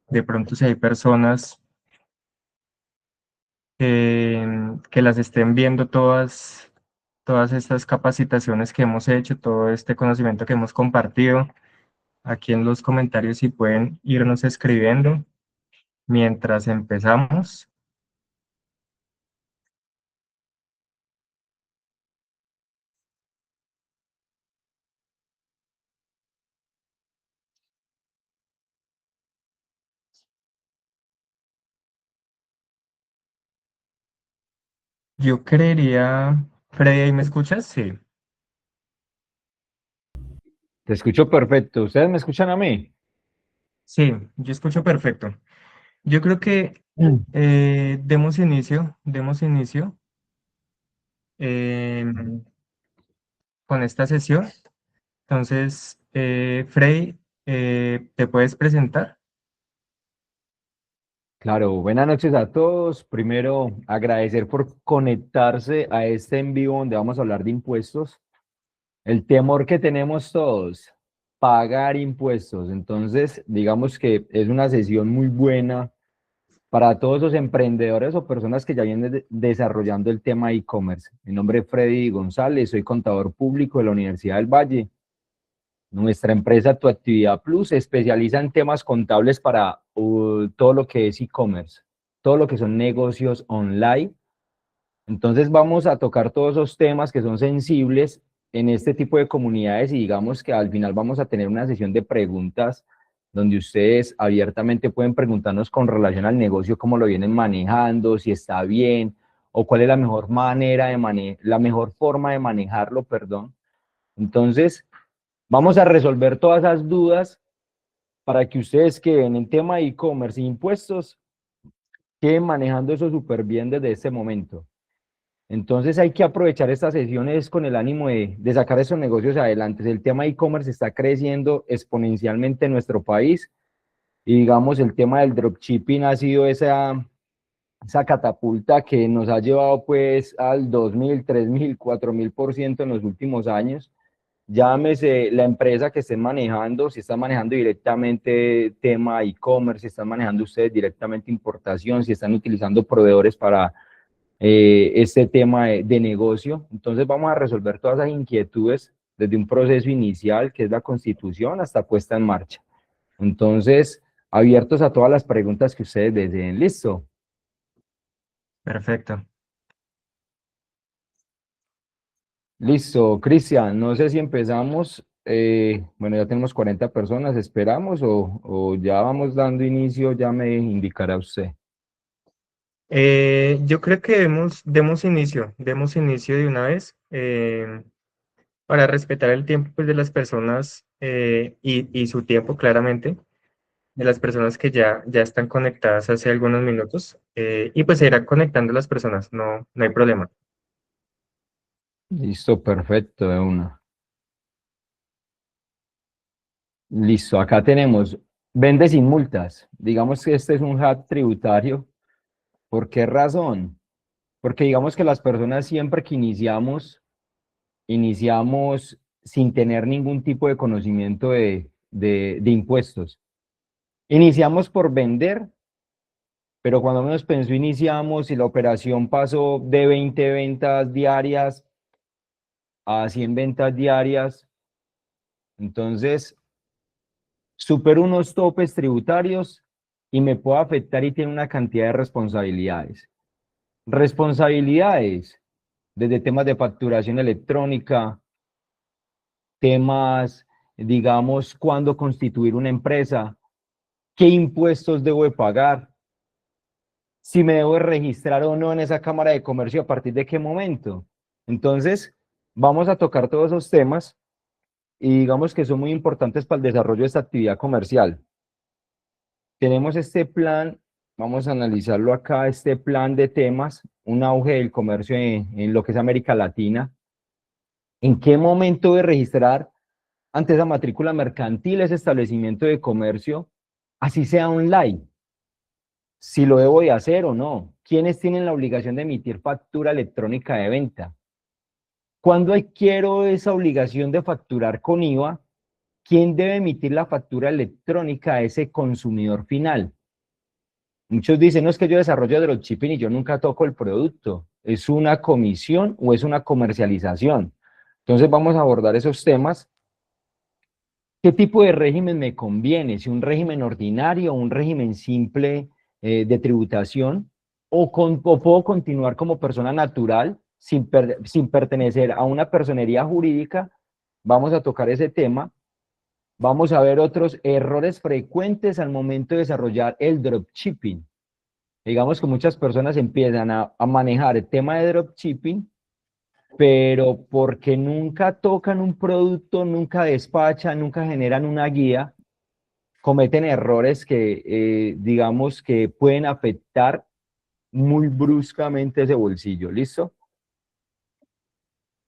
de pronto si hay personas que las estén viendo todas estas capacitaciones que hemos hecho, todo este conocimiento que hemos compartido, aquí en los comentarios si pueden irnos escribiendo mientras empezamos. Yo creería, Freddy, ¿ahí me escuchas? Sí, Te escucho perfecto. ¿Ustedes me escuchan a mí? sí, yo escucho perfecto. Yo creo que demos inicio em, con esta sesión. Entonces, Freddy, ¿te puedes presentar? Claro, buenas noches a todos. Primero, agradecer por conectarse a este en vivo donde vamos a hablar de impuestos. El temor que tenemos todos, pagar impuestos. Entonces, digamos que es una sesión muy buena para todos los emprendedores o personas que ya vienen desarrollando el tema e-commerce. Mi nombre es Freddy González, soy contador público de la Universidad del Valle. Nuestra empresa Tu Actividad Plus se especializa en temas contables para todo lo que es e-commerce, todo lo que son negocios online. Entonces vamos a tocar todos esos temas que son sensibles en este tipo de comunidades y digamos que al final vamos a tener una sesión de preguntas donde ustedes abiertamente pueden preguntarnos con relación al negocio, cómo lo vienen manejando, si está bien o cuál es la mejor manera de la mejor forma de manejarlo, perdón. Entonces, vamos a resolver todas esas dudas para que ustedes que ven en tema de e-commerce e impuestos queden manejando eso súper bien desde este momento. Entonces hay que aprovechar estas sesiones con el ánimo de sacar esos negocios adelante. El tema de e-commerce está creciendo exponencialmente en nuestro país y digamos el tema del dropshipping ha sido esa catapulta que nos ha llevado pues al 2000, 3000, 4000% en los últimos años. Llámese la empresa que estén manejando, si están manejando directamente tema e-commerce, si están manejando ustedes directamente importación, si están utilizando proveedores para este tema de negocio. Entonces vamos a resolver todas esas inquietudes desde un proceso inicial, que es la constitución, hasta puesta en marcha. Entonces, abiertos a todas las preguntas que ustedes deseen. ¿Listo? Perfecto. Listo, Cristian, no sé si empezamos, bueno, ya tenemos 40 personas, ¿esperamos o ya vamos dando inicio? Ya me indicará usted. Yo creo que demos inicio de una vez para respetar el tiempo pues, de las personas y su tiempo claramente, de las personas que ya están conectadas hace algunos minutos y pues se irán conectando las personas, no hay problema. Listo, perfecto, de una. Listo, acá tenemos, vende sin multas. Digamos que este es un hack tributario. ¿Por qué razón? Porque digamos que las personas siempre que iniciamos sin tener ningún tipo de conocimiento de impuestos. Iniciamos por vender, pero cuando menos pensó iniciamos y la operación pasó de 20 ventas diarias a 100 ventas diarias, entonces supero unos topes tributarios y me puede afectar y tiene una cantidad de responsabilidades. Responsabilidades, desde temas de facturación electrónica, temas, digamos, cuándo constituir una empresa, qué impuestos debo de pagar, si me debo de registrar o no en esa Cámara de Comercio, a partir de qué momento. Entonces, vamos a tocar todos esos temas y digamos que son muy importantes para el desarrollo de esta actividad comercial. Tenemos este plan, vamos a analizarlo acá, este plan de temas, un auge del comercio en lo que es América Latina. ¿En qué momento de registrar ante esa matrícula mercantil ese establecimiento de comercio, así sea online? Si lo debo de hacer o no. ¿Quiénes tienen la obligación de emitir factura electrónica de venta? ¿Cuándo adquiero esa obligación de facturar con IVA? ¿Quién debe emitir la factura electrónica a ese consumidor final? Muchos dicen, no es que yo desarrollo dropshipping y yo nunca toco el producto. ¿Es una comisión o es una comercialización? Entonces vamos a abordar esos temas. ¿Qué tipo de régimen me conviene? ¿Si un régimen ordinario o un régimen simple de tributación? ¿O puedo continuar como persona natural sin pertenecer a una personería jurídica? Vamos a tocar ese tema. Vamos a ver otros errores frecuentes al momento de desarrollar el dropshipping. Digamos que muchas personas empiezan a manejar el tema de dropshipping, pero porque nunca tocan un producto, nunca despachan, nunca generan una guía, cometen errores que, digamos, que pueden afectar muy bruscamente ese bolsillo. ¿Listo?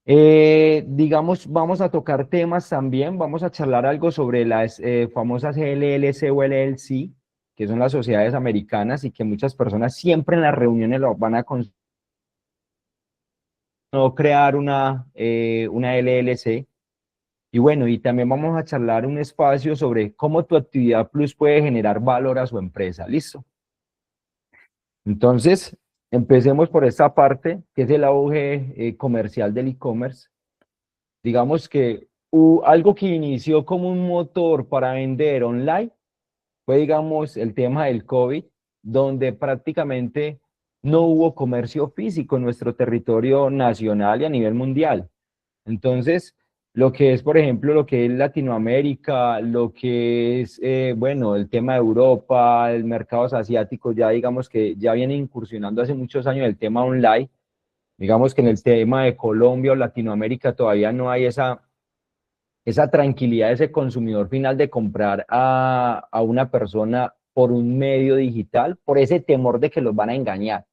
Digamos, vamos a tocar temas también, vamos a charlar algo sobre las famosas LLC o LLC, que son las sociedades americanas y que muchas personas siempre en las reuniones lo van a no crear una LLC. Y bueno, y también vamos a charlar un espacio sobre cómo tu actividad plus puede generar valor a su empresa. ¿Listo? Entonces, empecemos por esta parte, que es el auge comercial del e-commerce. Digamos que algo que inició como un motor para vender online fue, digamos, el tema del COVID, donde prácticamente no hubo comercio físico en nuestro territorio nacional y a nivel mundial. Entonces, lo que es, por ejemplo, lo que es Latinoamérica, lo que es, bueno, el tema de Europa, el mercados asiáticos, ya digamos que ya viene incursionando hace muchos años el tema online. Digamos que en el tema de Colombia o Latinoamérica todavía no hay esa tranquilidad de ese consumidor final de comprar a una persona por un medio digital, por ese temor de que los van a engañar.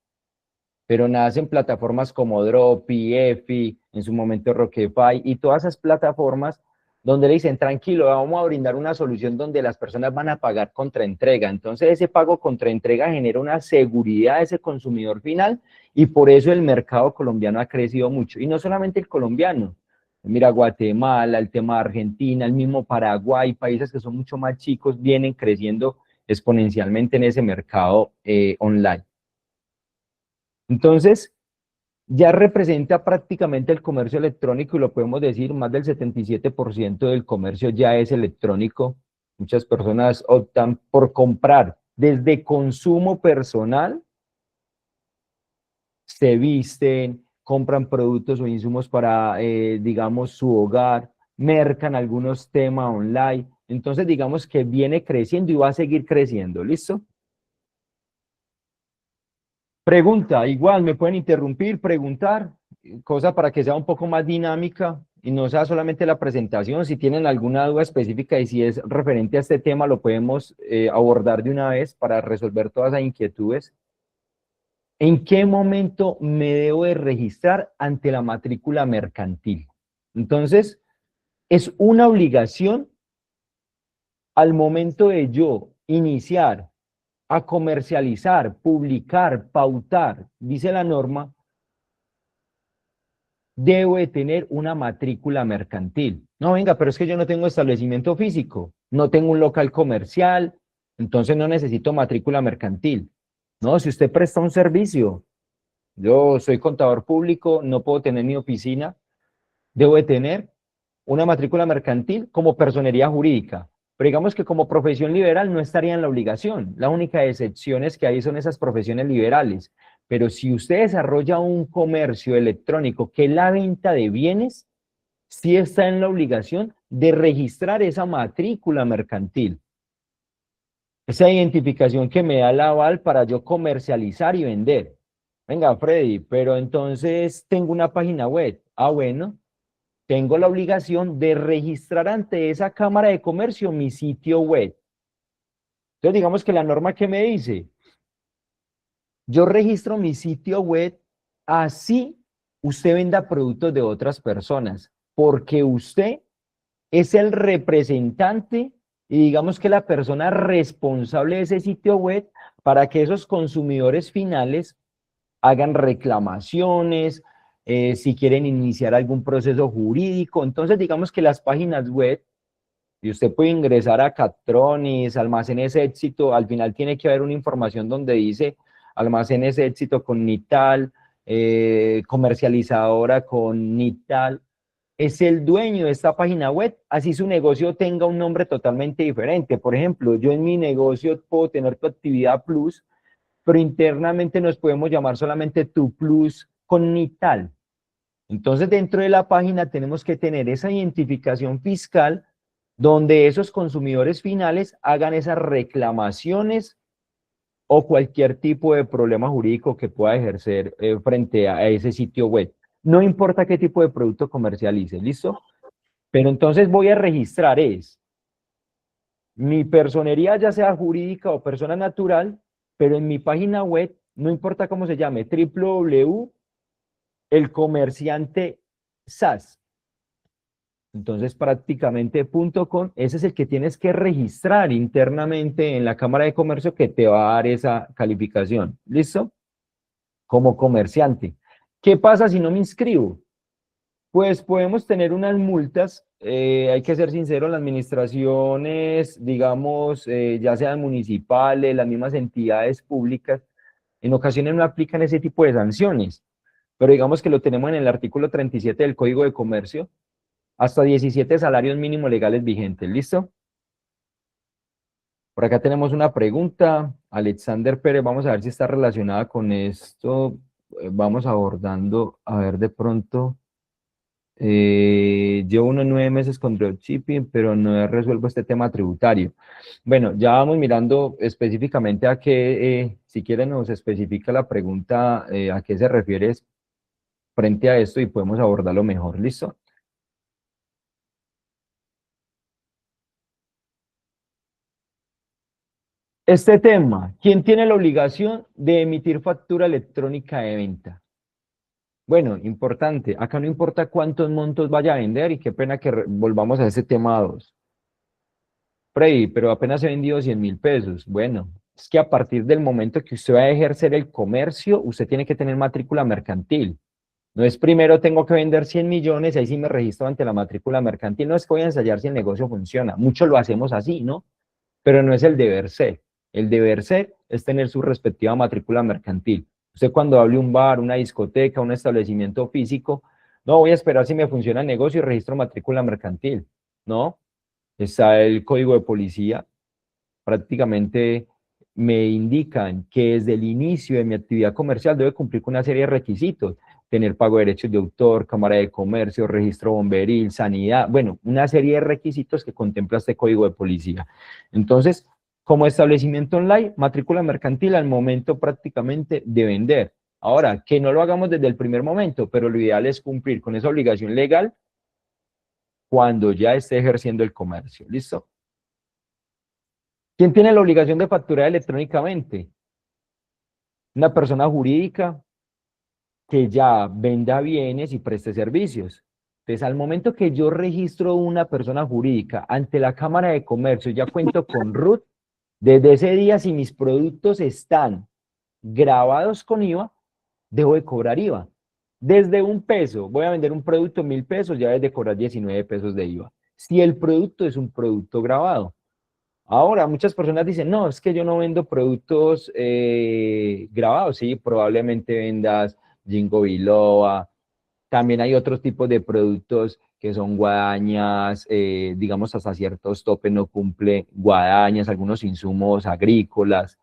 Pero nacen plataformas como Dropi, Efi, en su momento Rocketfy, y todas esas plataformas donde le dicen, tranquilo, vamos a brindar una solución donde las personas van a pagar contra entrega. Entonces ese pago contra entrega genera una seguridad a ese consumidor final y por eso el mercado colombiano ha crecido mucho. Y no solamente el colombiano, mira, Guatemala, el tema de Argentina, el mismo Paraguay, países que son mucho más chicos, vienen creciendo exponencialmente en ese mercado online. Entonces, ya representa prácticamente el comercio electrónico y lo podemos decir, más del 77% del comercio ya es electrónico. Muchas personas optan por comprar desde consumo personal, se visten, compran productos o insumos para, digamos, su hogar, mercan algunos temas online. Entonces, digamos que viene creciendo y va a seguir creciendo. ¿Listo? Pregunta, igual me pueden interrumpir, preguntar, cosa para que sea un poco más dinámica y no sea solamente la presentación. Si tienen alguna duda específica y si es referente a este tema, lo podemos abordar de una vez para resolver todas las inquietudes. ¿En qué momento me debo de registrar ante la matrícula mercantil? Entonces, es una obligación al momento de yo iniciar a comercializar, publicar, pautar, dice la norma, debo de tener una matrícula mercantil. No, venga, pero es que yo no tengo establecimiento físico, no tengo un local comercial, entonces no necesito matrícula mercantil. No, si usted presta un servicio, yo soy contador público, no puedo tener mi oficina, debo de tener una matrícula mercantil como personería jurídica. Pero digamos que como profesión liberal no estaría en la obligación. La única excepción es que ahí son esas profesiones liberales. Pero si usted desarrolla un comercio electrónico que es la venta de bienes, sí está en la obligación de registrar esa matrícula mercantil. Esa identificación que me da el aval para yo comercializar y vender. Venga, Freddy, pero entonces tengo una página web. Ah, bueno, tengo la obligación de registrar ante esa Cámara de Comercio mi sitio web. Entonces, digamos que la norma que me dice, yo registro mi sitio web así usted venda productos de otras personas, porque usted es el representante y digamos que la persona responsable de ese sitio web para que esos consumidores finales hagan reclamaciones, si quieren iniciar algún proceso jurídico. Entonces, digamos que las páginas web, Y usted puede ingresar a Catronis, Almacenes Éxito, al final tiene que haber una información donde dice Almacenes Éxito con Nital, comercializadora con Nital. Es el dueño de esta página web, así su negocio tenga un nombre totalmente diferente. Por ejemplo, yo en mi negocio puedo tener Tu Actividad Plus, pero internamente nos podemos llamar solamente Tu Plus con Nital. Entonces, dentro de la página tenemos que tener esa identificación fiscal donde esos consumidores finales hagan esas reclamaciones o cualquier tipo de problema jurídico que pueda ejercer frente a ese sitio web. No importa qué tipo de producto comercialice, ¿listo? Pero entonces voy a registrar mi personería, ya sea jurídica o persona natural, pero en mi página web, no importa cómo se llame, www.elcomerciante.sas. Entonces, prácticamente .com, ese es el que tienes que registrar internamente en la Cámara de Comercio que te va a dar esa calificación. ¿Listo? Como comerciante. ¿Qué pasa si no me inscribo? Pues podemos tener unas multas, hay que ser sincero, las administraciones, digamos, ya sean municipales, las mismas entidades públicas, en ocasiones no aplican ese tipo de sanciones, pero digamos que lo tenemos en el artículo 37 del Código de Comercio, hasta 17 salarios mínimos legales vigentes, ¿listo? Por acá tenemos una pregunta, Alexander Pérez, vamos a ver si está relacionada con esto, vamos abordando, a ver de pronto... llevo unos 9 meses con dropshipping, pero no he resuelto este tema tributario. Bueno, ya vamos mirando específicamente a qué, si quieren nos especifica la pregunta, a qué se refiere frente a esto y podemos abordarlo mejor, ¿listo? Este tema, ¿quién tiene la obligación de emitir factura electrónica de venta? Bueno, importante, acá no importa cuántos montos vaya a vender y qué pena que volvamos a ese tema 2. Freddy, pero apenas he vendido 100.000 pesos. Bueno, es que a partir del momento que usted va a ejercer el comercio, usted tiene que tener matrícula mercantil. No es primero tengo que vender 100 millones, ahí sí me registro ante la matrícula mercantil. No es que voy a ensayar si el negocio funciona. Muchos lo hacemos así, ¿no? Pero no es el deber ser. El deber ser es tener su respectiva matrícula mercantil. Usted cuando hable un bar, una discoteca, un establecimiento físico, no voy a esperar si me funciona el negocio y registro matrícula mercantil. No, está el código de policía, prácticamente me indican que desde el inicio de mi actividad comercial debe cumplir con una serie de requisitos, tener pago de derechos de autor, cámara de comercio, registro bomberil, sanidad, bueno, una serie de requisitos que contempla este código de policía. Entonces, como establecimiento online, matrícula mercantil al momento prácticamente de vender. Ahora, que no lo hagamos desde el primer momento, pero lo ideal es cumplir con esa obligación legal cuando ya esté ejerciendo el comercio. ¿Listo? ¿Quién tiene la obligación de facturar electrónicamente? Una persona jurídica que ya venda bienes y preste servicios. Entonces, al momento que yo registro una persona jurídica ante la Cámara de Comercio, ya cuento con RUT, desde ese día, si mis productos están grabados con IVA, debo de cobrar IVA. Desde 1 peso, voy a vender un producto 1.000 pesos, ya debe de cobrar 19 pesos de IVA. Si el producto es un producto grabado. Ahora, muchas personas dicen, no, es que yo no vendo productos grabados, sí, probablemente vendas Ginkgo biloba. También hay otros tipos de productos que son guadañas, digamos hasta ciertos topes no cumple guadañas, algunos insumos agrícolas.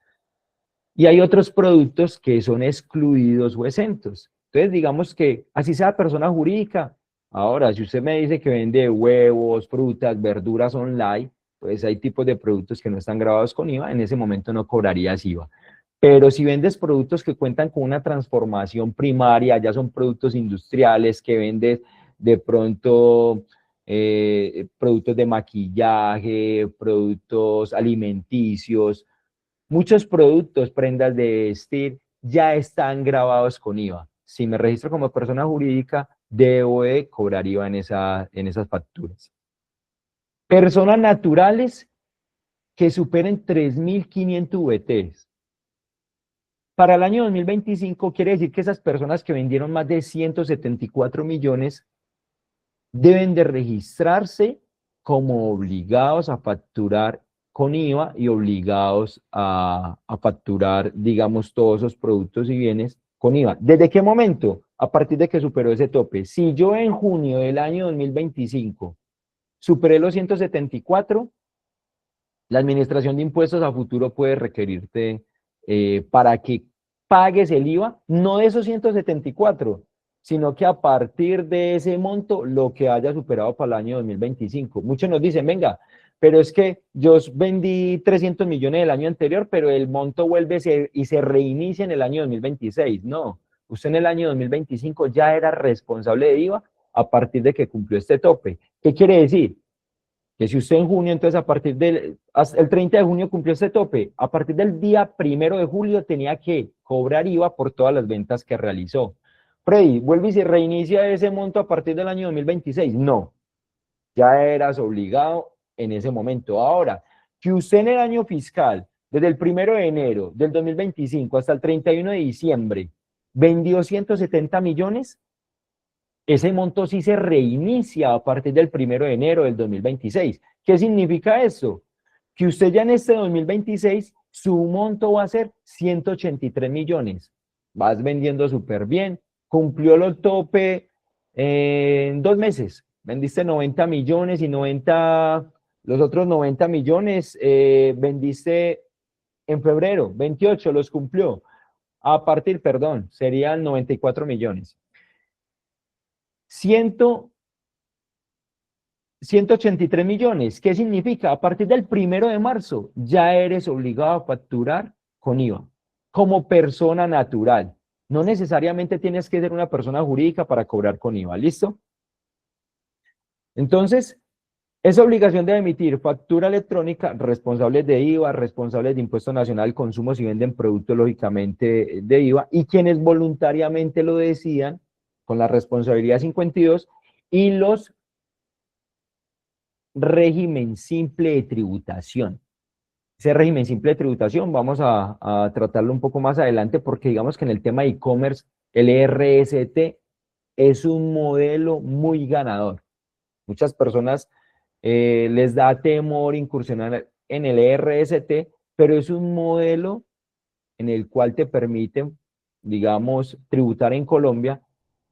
Y hay otros productos que son excluidos o exentos. Entonces, digamos que así sea persona jurídica. Ahora, si usted me dice que vende huevos, frutas, verduras online, pues hay tipos de productos que no están grabados con IVA, en ese momento no cobrarías IVA. Pero si vendes productos que cuentan con una transformación primaria, ya son productos industriales, que vendes de pronto productos de maquillaje, productos alimenticios, muchos productos, prendas de vestir, ya están grabados con IVA. Si me registro como persona jurídica, debo de cobrar IVA en esas facturas. Personas naturales que superen 3.500 VTs. Para el año 2025 quiere decir que esas personas que vendieron más de 174 millones deben de registrarse como obligados a facturar con IVA y obligados a facturar, digamos, todos esos productos y bienes con IVA. ¿Desde qué momento? A partir de que superó ese tope. Si yo en junio del año 2025 superé los 174, la Administración de Impuestos a futuro puede requerirte para que pagues el IVA, no de esos 174, sino que a partir de ese monto, lo que haya superado para el año 2025. Muchos nos dicen, venga, pero es que yo vendí 300 millones el año anterior, pero el monto vuelve y se reinicia en el año 2026. No, usted en el año 2025 ya era responsable de IVA a partir de que cumplió este tope. ¿Qué quiere decir? Que si usted en junio, entonces a partir del el 30 de junio cumplió este tope, a partir del día 1 de julio tenía que cobrar IVA por todas las ventas que realizó. Freddy, ¿vuelve y se reinicia ese monto a partir del año 2026? No, ya eras obligado en ese momento. Ahora, que usted en el año fiscal, desde el 1 de enero del 2025 hasta el 31 de diciembre, vendió 170 millones, ese monto sí se reinicia a partir del 1 de enero del 2026. ¿Qué significa eso? Que usted ya en este 2026, su monto va a ser 183 millones. Vas vendiendo súper bien, cumplió el tope en 2 meses. Vendiste 90 millones y 90, los otros 90 millones vendiste en febrero, 28 los cumplió. A partir, perdón, serían 94 millones. 183 millones. ¿Qué significa? A partir del 1 de marzo ya eres obligado a facturar con IVA como persona natural. No necesariamente tienes que ser una persona jurídica para cobrar con IVA. ¿Listo? Entonces, esa obligación de emitir factura electrónica, responsables de IVA, responsables de Impuesto Nacional al Consumo si venden productos lógicamente de IVA, y quienes voluntariamente lo decidan con la responsabilidad 52, y los régimen simple de tributación. Ese régimen simple de tributación vamos a tratarlo un poco más adelante porque digamos que en el tema de e-commerce el ERST es un modelo muy ganador. Muchas personas les da temor incursionar en el ERST, pero es un modelo en el cual te permite, digamos, tributar en Colombia,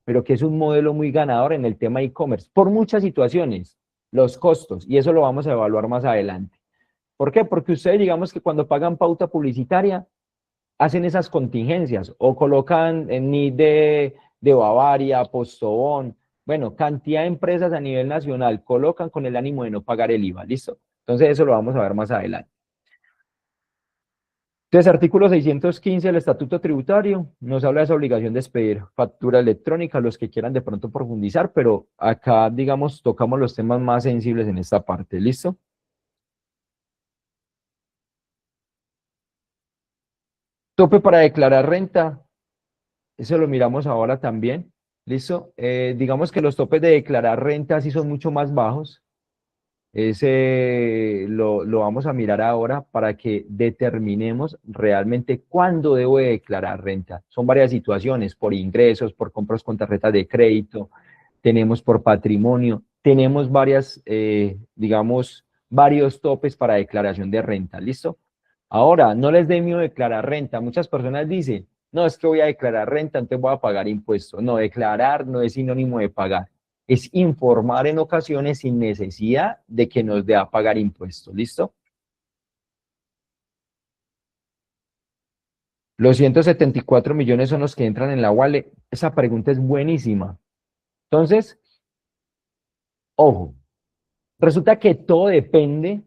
pero que es un modelo muy ganador en el tema e-commerce, por muchas situaciones, los costos, y eso lo vamos a evaluar más adelante. ¿Por qué? Porque ustedes, digamos que cuando pagan pauta publicitaria, hacen esas contingencias, o colocan en NID de Bavaria, Postobón, bueno, cantidad de empresas a nivel nacional colocan con el ánimo de no pagar el IVA, ¿listo? Entonces eso lo vamos a ver más adelante. Entonces, artículo 615 del Estatuto Tributario nos habla de esa obligación de expedir factura electrónica, los que quieran de pronto profundizar, pero acá, digamos, tocamos los temas más sensibles en esta parte, ¿listo? Tope para declarar renta, eso lo miramos ahora también, ¿listo? Digamos que los topes de declarar renta sí son mucho más bajos. Ese lo vamos a mirar ahora para que determinemos realmente cuándo debo de declarar renta. Son varias situaciones, por ingresos, por compras con tarjetas de crédito, tenemos por patrimonio, tenemos varias, digamos, varios topes para declaración de renta, ¿listo? Ahora, no les dé miedo declarar renta. Muchas personas dicen, no, es que voy a declarar renta, entonces voy a pagar impuestos. No, declarar no es sinónimo de pagar. Es informar en ocasiones sin necesidad de que nos dé a pagar impuestos. ¿Listo? Los 174 millones son los que entran en la wallet. Esa pregunta es buenísima. Entonces, ojo, resulta que todo depende.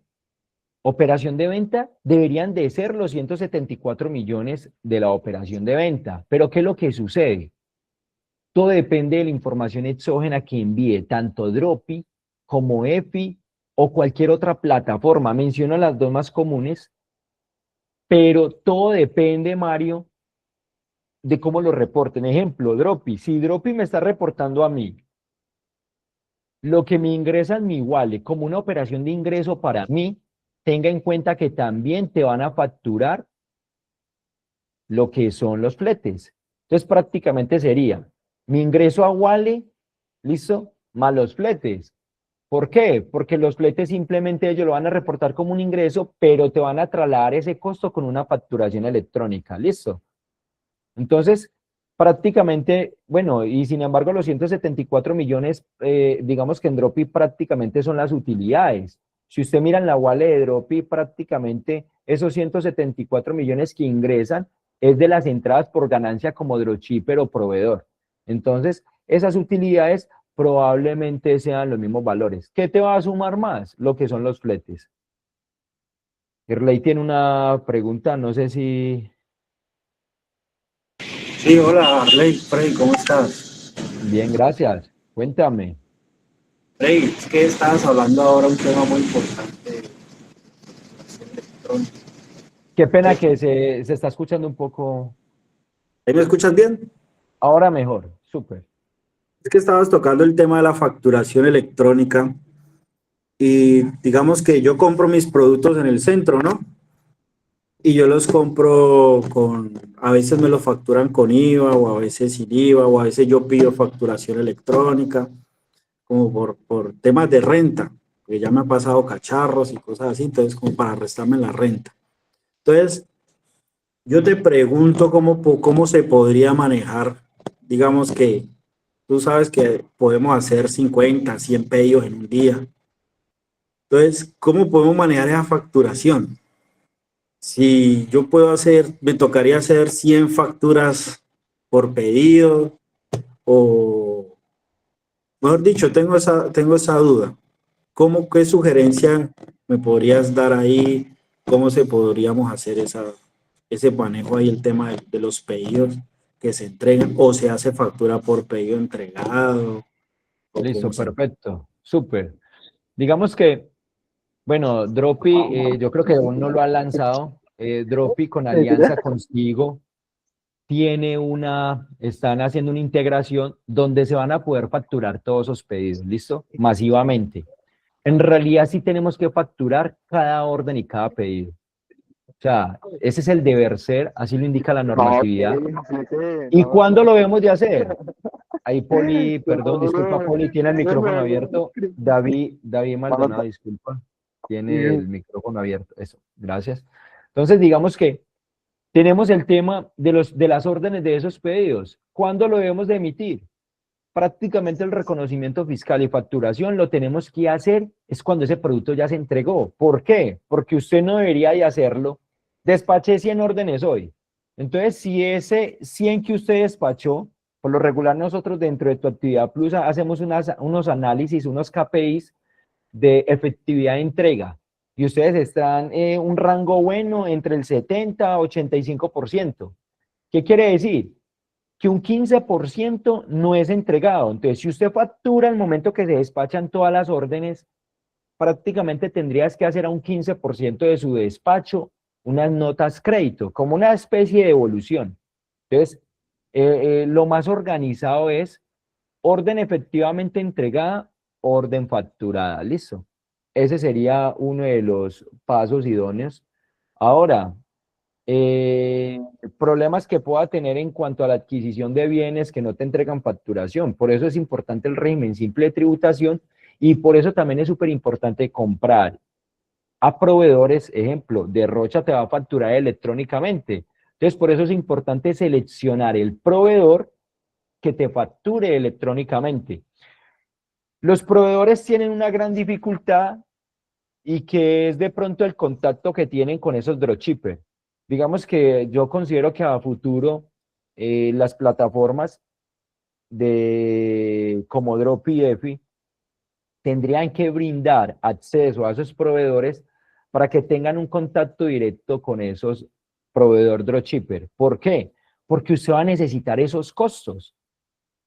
Operación de venta deberían de ser los 174 millones de la operación de venta. Pero ¿qué es lo que sucede? Todo depende de la información exógena que envíe tanto Dropi como EFI o cualquier otra plataforma. Menciono las dos más comunes, pero todo depende, Mario, de cómo lo reporten. Ejemplo, Dropi. Si Dropi me está reportando a mí lo que me ingresa en mi wallet como una operación de ingreso para mí, tenga en cuenta que también te van a facturar lo que son los fletes. Entonces prácticamente sería mi ingreso a wallet, ¿listo? Más los fletes. ¿Por qué? Porque los fletes simplemente ellos lo van a reportar como un ingreso, pero te van a trasladar ese costo con una facturación electrónica. ¿Listo? Entonces, prácticamente, bueno, y sin embargo los 174 millones, digamos que en Dropi prácticamente son las utilidades. Si usted mira en la wallet de Dropi, prácticamente esos 174 millones que ingresan es de las entradas por ganancia como dropshipper o proveedor. Entonces, esas utilidades probablemente sean los mismos valores. ¿Qué te va a sumar más? Lo que son los fletes. Irley tiene una pregunta, no sé si... Sí, hola, Arley, Freddy, ¿cómo estás? Bien, gracias. Cuéntame. Freddy, es que estabas hablando ahora un tema muy importante de facturación electrónica. Qué pena Eh, que se está escuchando un poco. ¿Ahí me escuchas bien? Ahora mejor, súper. Es que estabas tocando el tema de la facturación electrónica y digamos que yo compro mis productos en el centro, ¿no? Y yo los compro a veces me los facturan con IVA o a veces sin IVA o a veces yo pido facturación electrónica, como por temas de renta, que ya me ha pasado cacharros y cosas así, entonces como para restarme la renta. Entonces, yo te pregunto cómo se podría manejar, digamos que tú sabes que podemos hacer 50, 100 pedidos en un día. Entonces, ¿cómo podemos manejar esa facturación? Si yo puedo hacer, me tocaría hacer 100 facturas por pedido o, mejor dicho, tengo esa duda. ¿Qué sugerencia me podrías dar ahí? ¿Cómo se podríamos hacer ese manejo ahí, el tema de los pedidos que se entregan o se hace factura por pedido entregado o cómo Listo, se... perfecto, súper. Digamos que, bueno, Dropi, yo creo que aún no lo ha lanzado. Dropi con alianza contigo están haciendo una integración donde se van a poder facturar todos esos pedidos, ¿listo? Masivamente. En realidad sí tenemos que facturar cada orden y cada pedido. O sea, ese es el deber ser, así lo indica la No, normatividad. sí, ¿Y no, cuándo lo debemos de hacer? Ahí Poli, perdón, disculpa seguro. Poli, tiene el micrófono abierto. David Maldonado, Mano, disculpa, tiene el micrófono abierto. Eso, gracias. Entonces, digamos que tenemos el tema de las órdenes de esos pedidos. ¿Cuándo lo debemos de emitir? Prácticamente el reconocimiento fiscal y facturación lo tenemos que hacer es cuando ese producto ya se entregó. ¿Por qué? Porque usted no debería de hacerlo. Despaché 100 órdenes hoy. Entonces, si ese 100 que usted despachó, por lo regular nosotros dentro de tu actividad plus hacemos unos análisis, unos KPIs de efectividad de entrega. Y ustedes están en un rango bueno entre el 70 a 85%. ¿Qué quiere decir? Que un 15% no es entregado. Entonces, si usted factura al momento que se despachan todas las órdenes, prácticamente tendrías que hacer a un 15% de su despacho unas notas crédito, como una especie de evolución. Entonces, lo más organizado es orden efectivamente entregada, orden facturada. Listo. Ese sería uno de los pasos idóneos. Ahora, problemas que pueda tener en cuanto a la adquisición de bienes que no te entregan facturación. Por eso es importante el régimen simple de tributación y por eso también es súper importante comprar a proveedores. Ejemplo, Derrocha te va a facturar electrónicamente. Entonces, por eso es importante seleccionar el proveedor que te facture electrónicamente. Los proveedores tienen una gran dificultad y que es de pronto el contacto que tienen con esos dropshippers. Digamos que yo considero que a futuro las plataformas como Drop y Efi tendrían que brindar acceso a esos proveedores para que tengan un contacto directo con esos proveedor dropshipper. ¿Por qué? Porque usted va a necesitar esos costos.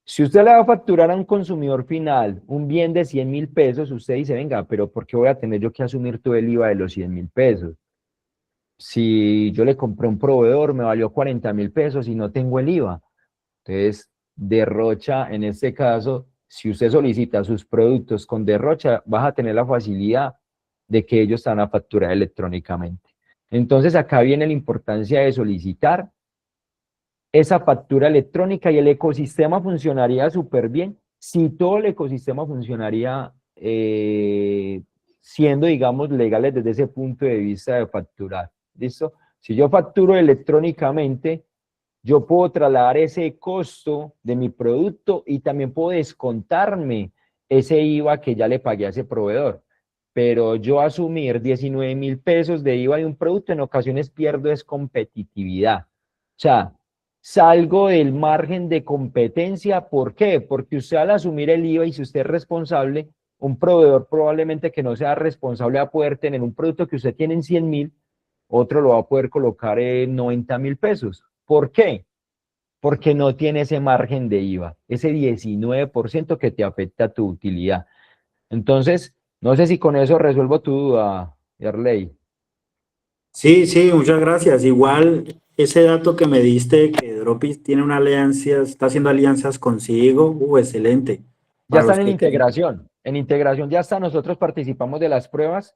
Si usted le va a facturar a un consumidor final un bien de 100.000 pesos, usted dice, venga, pero ¿por qué voy a tener yo que asumir todo el IVA de los 100.000 pesos? Si yo le compré a un proveedor, me valió 40.000 pesos y no tengo el IVA. Entonces, Derrocha, en este caso, si usted solicita sus productos con Derrocha, vas a tener la facilidad de que ellos están a facturar electrónicamente. Entonces, acá viene la importancia de solicitar esa factura electrónica y el ecosistema funcionaría súper bien si todo el ecosistema funcionaría siendo, digamos, legales desde ese punto de vista de facturar. ¿Listo? Si yo facturo electrónicamente, yo puedo trasladar ese costo de mi producto y también puedo descontarme ese IVA que ya le pagué a ese proveedor. Pero yo asumir 19.000 pesos de IVA de un producto en ocasiones pierdo es competitividad. O sea, salgo del margen de competencia. ¿Por qué? Porque usted al asumir el IVA y si usted es responsable, un proveedor probablemente que no sea responsable va a poder tener un producto que usted tiene en 100.000, otro lo va a poder colocar en 90.000 pesos. ¿Por qué? Porque no tiene ese margen de IVA, ese 19% que te afecta a tu utilidad. Entonces, no sé si con eso resuelvo tu duda, Yarley. Sí, sí, muchas gracias. Igual ese dato que me diste que Dropis tiene una alianza, está haciendo alianzas consigo, excelente. Ya Para los están que queremos. en integración ya está, nosotros participamos de las pruebas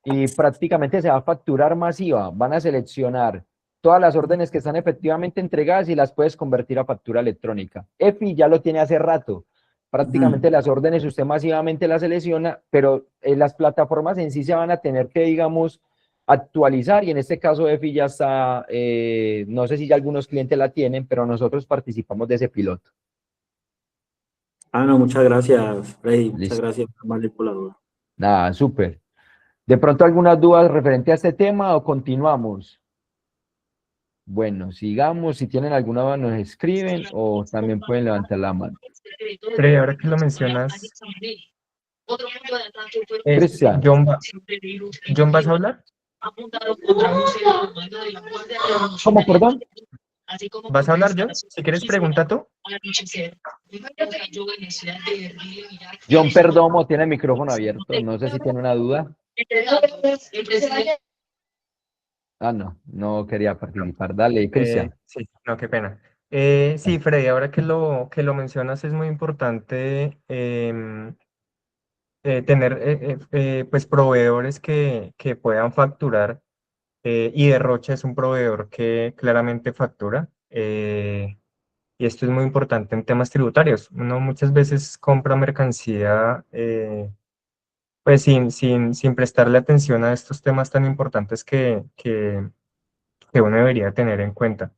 y prácticamente se va a facturar masiva, van a seleccionar todas las órdenes que están efectivamente entregadas y las puedes convertir a factura electrónica. EFI ya lo tiene hace rato, prácticamente las órdenes usted masivamente las selecciona, pero las plataformas en sí se van a tener que, digamos, actualizar y en este caso EFI ya está, no sé si ya algunos clientes la tienen, pero nosotros participamos de ese piloto. Ah, no, muchas gracias, Freddy. Muchas Listo. gracias, Manuel, por la duda. Nada, súper. ¿De pronto algunas dudas referente a este tema o continuamos? Bueno, sigamos. Si tienen alguna duda nos escriben o también pueden levantar la mano. Freddy, ahora que lo mencionas, Cristian, John, John, ¿vas a hablar? ¿cómo, perdón? ¿Vas a hablar, John? Si quieres, pregunta tú. John Perdomo tiene el micrófono abierto. No sé si tiene una duda. Ah, no, no quería participar. Dale, Cristian. Sí, no, qué pena. Sí, Freddy, ahora que lo mencionas es muy importante tener pues proveedores que puedan facturar y Derrocha es un proveedor que claramente factura y esto es muy importante en temas tributarios. Uno muchas veces compra mercancía pues sin prestarle atención a estos temas tan importantes que uno debería tener en cuenta.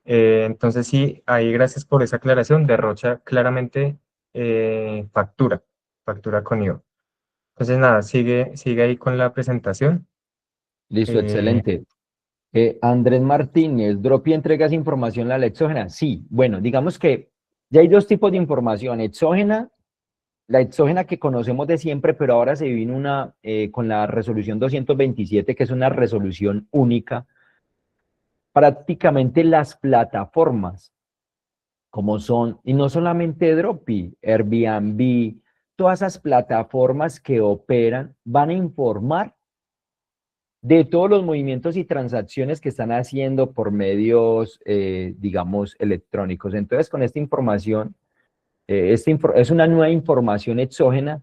Entonces sí, ahí gracias por esa aclaración. Derrocha claramente factura con IVA. Entonces nada, sigue ahí con la presentación. Listo, Eh, excelente. Andrés Martínez, ¿Dropi entregas información a la exógena? Sí, bueno, digamos que ya hay dos tipos de información, exógena, la exógena que conocemos de siempre, pero ahora se vino una con la resolución 227, que es una resolución única. Prácticamente las plataformas, como son, y no solamente Dropi, Airbnb, todas esas plataformas que operan van a informar de todos los movimientos y transacciones que están haciendo por medios, digamos, electrónicos. Entonces, con esta información, es una nueva información exógena.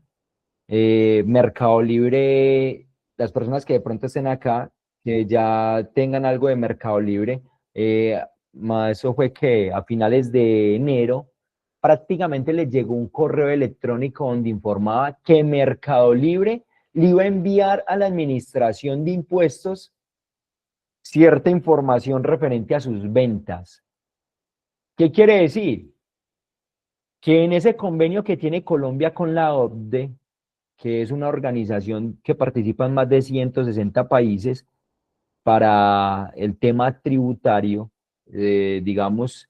Mercado Libre, las personas que de pronto estén acá, que ya tengan algo de Mercado Libre, eso fue que a finales de enero prácticamente les llegó un correo electrónico donde informaba que Mercado Libre le iba a enviar a la Administración de Impuestos cierta información referente a sus ventas. ¿Qué quiere decir? Que en ese convenio que tiene Colombia con la OCDE, que es una organización que participa en más de 160 países para el tema tributario, digamos,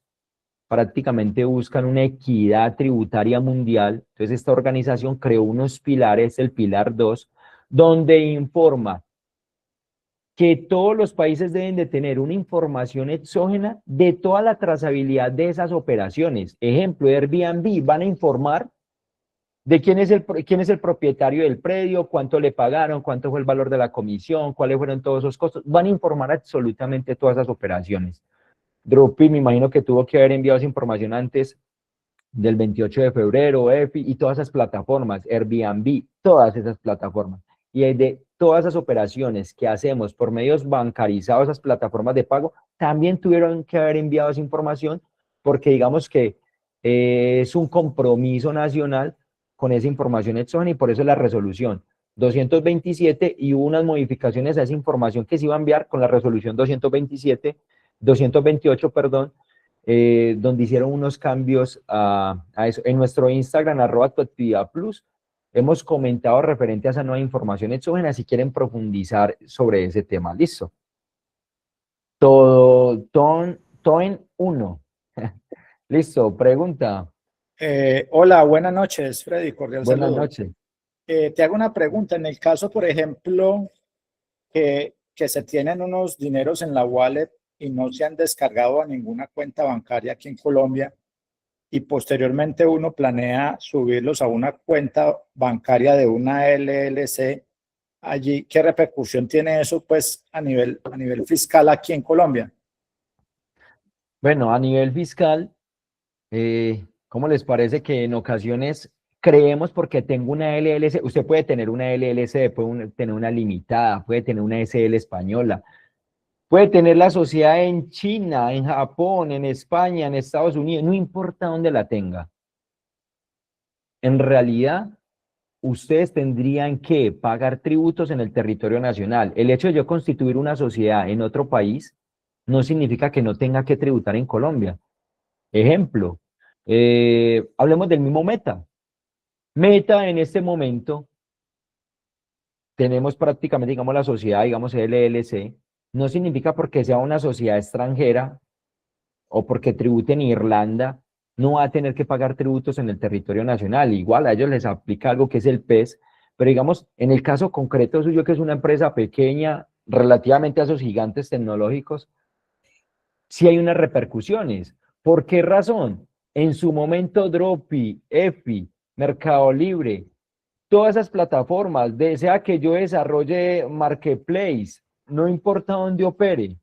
prácticamente buscan una equidad tributaria mundial. Entonces, esta organización creó unos pilares, el pilar 2, donde informa que todos los países deben de tener una información exógena de toda la trazabilidad de esas operaciones. Ejemplo, Airbnb van a informar de quién es el propietario del predio, cuánto le pagaron, cuánto fue el valor de la comisión, cuáles fueron todos esos costos. Van a informar absolutamente todas esas operaciones. Dropi, me imagino que tuvo que haber enviado esa información antes del 28 de febrero, EFI y todas esas plataformas, Airbnb, todas esas plataformas. Y de todas esas operaciones que hacemos por medios bancarizados, esas plataformas de pago, también tuvieron que haber enviado esa información porque digamos que es un compromiso nacional con esa información exógena y por eso la resolución 227 y hubo unas modificaciones a esa información que se iba a enviar con la resolución 228, perdón, donde hicieron unos cambios a eso. En nuestro Instagram, @tuactividadplus, hemos comentado referente a esa nueva información exógena si quieren profundizar sobre ese tema. Listo. Toen 1. Listo, pregunta. Hola, buenas noches, Freddy, cordial Buenas saludo. noches. Te hago una pregunta. En el caso, por ejemplo, que se tienen unos dineros en la wallet y no se han descargado a ninguna cuenta bancaria aquí en Colombia y posteriormente uno planea subirlos a una cuenta bancaria de una LLC, allí, ¿qué repercusión tiene eso pues a nivel fiscal aquí en Colombia? Bueno, a nivel fiscal, ¿cómo les parece que en ocasiones creemos porque tengo una LLC? Usted puede tener una LLC, puede tener una limitada, puede tener una SL española, puede tener la sociedad en China, en Japón, en España, en Estados Unidos, no importa dónde la tenga. En realidad, ustedes tendrían que pagar tributos en el territorio nacional. El hecho de yo constituir una sociedad en otro país no significa que no tenga que tributar en Colombia. Ejemplo, hablemos del mismo Meta. Meta en este momento, tenemos prácticamente, digamos, la sociedad, digamos, LLC, no significa porque sea una sociedad extranjera o porque tribute en Irlanda, no va a tener que pagar tributos en el territorio nacional. Igual a ellos les aplica algo que es el PES, pero digamos, en el caso concreto suyo, que es una empresa pequeña, relativamente a esos gigantes tecnológicos, sí hay unas repercusiones. ¿Por qué razón? En su momento Dropi, EFI, Mercado Libre, todas esas plataformas, sea que yo desarrolle Marketplace, no importa dónde opere,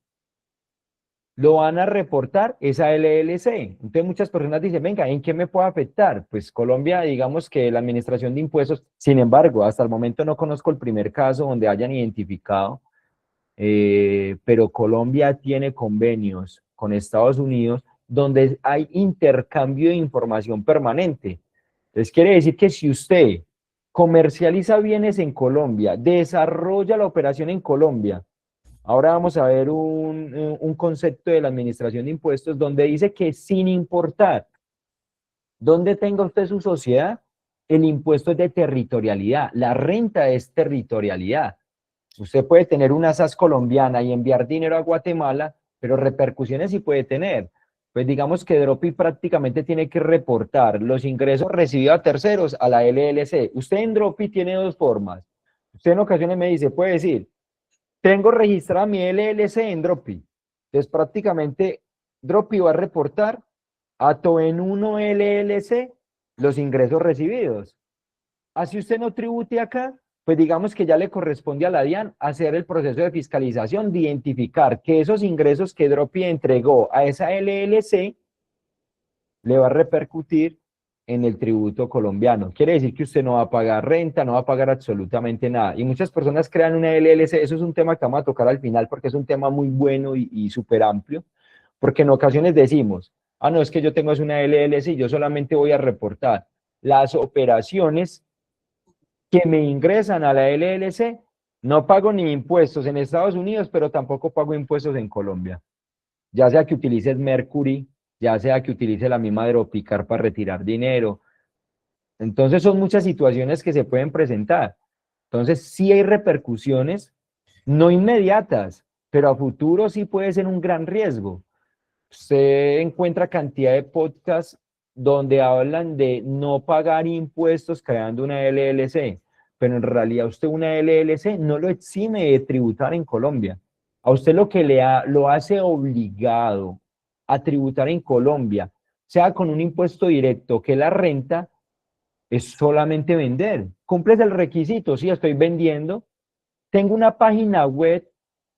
lo van a reportar esa LLC. Entonces muchas personas dicen, venga, ¿en qué me puede afectar? Pues Colombia, digamos que la administración de impuestos, sin embargo, hasta el momento no conozco el primer caso donde hayan identificado, pero Colombia tiene convenios con Estados Unidos donde hay intercambio de información permanente. Entonces quiere decir que si usted comercializa bienes en Colombia, desarrolla la operación en Colombia, ahora vamos a ver un concepto de la administración de impuestos donde dice que sin importar dónde tenga usted su sociedad, el impuesto es de territorialidad, la renta es territorialidad. Usted puede tener una SAS colombiana y enviar dinero a Guatemala, pero repercusiones sí puede tener. Pues digamos que Dropi prácticamente tiene que reportar los ingresos recibidos a terceros a la LLC. Usted en Dropi tiene dos formas. Usted en ocasiones me dice, puede decir, tengo registrada mi LLC en Dropi. Entonces prácticamente Dropi va a reportar a Toen 1 LLC los ingresos recibidos. Así usted no tribute acá, pues digamos que ya le corresponde a la DIAN hacer el proceso de fiscalización, de identificar que esos ingresos que Dropi entregó a esa LLC le va a repercutir en el tributo colombiano. Quiere decir que usted no va a pagar renta, no va a pagar absolutamente nada. Y muchas personas crean una LLC, eso es un tema que vamos a tocar al final porque es un tema muy bueno y súper amplio, porque en ocasiones decimos, ah, no, es que yo tengo una LLC y yo solamente voy a reportar las operaciones que me ingresan a la LLC, no pago ni impuestos en Estados Unidos, pero tampoco pago impuestos en Colombia. Ya sea que utilices Mercury, ya sea que utilice la misma Dropicar para retirar dinero. Entonces son muchas situaciones que se pueden presentar. Entonces sí hay repercusiones, no inmediatas, pero a futuro sí puede ser un gran riesgo. Usted encuentra cantidad de podcasts donde hablan de no pagar impuestos creando una LLC, pero en realidad usted una LLC no lo exime de tributar en Colombia. A usted lo hace obligado a tributar en Colombia, sea con un impuesto directo que la renta, es solamente vender. Cumples el requisito, sí, estoy vendiendo, tengo una página web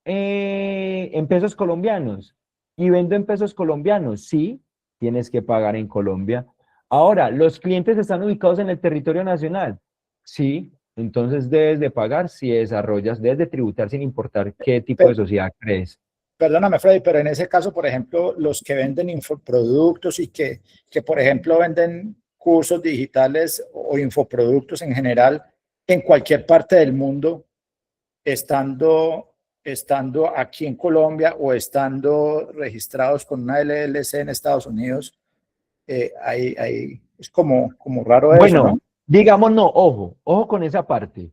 en pesos colombianos y vendo en pesos colombianos, sí, tienes que pagar en Colombia. Ahora, ¿los clientes están ubicados en el territorio nacional? Sí, entonces debes de pagar si desarrollas, debes de tributar sin importar qué tipo de sociedad crees. Perdóname, Freddy, pero en ese caso, por ejemplo, los que venden infoproductos y que por ejemplo, venden cursos digitales o infoproductos en general en cualquier parte del mundo, estando aquí en Colombia o estando registrados con una LLC en Estados Unidos. Ahí es como raro eso, Bueno, ¿no? digamos no, ojo con esa parte.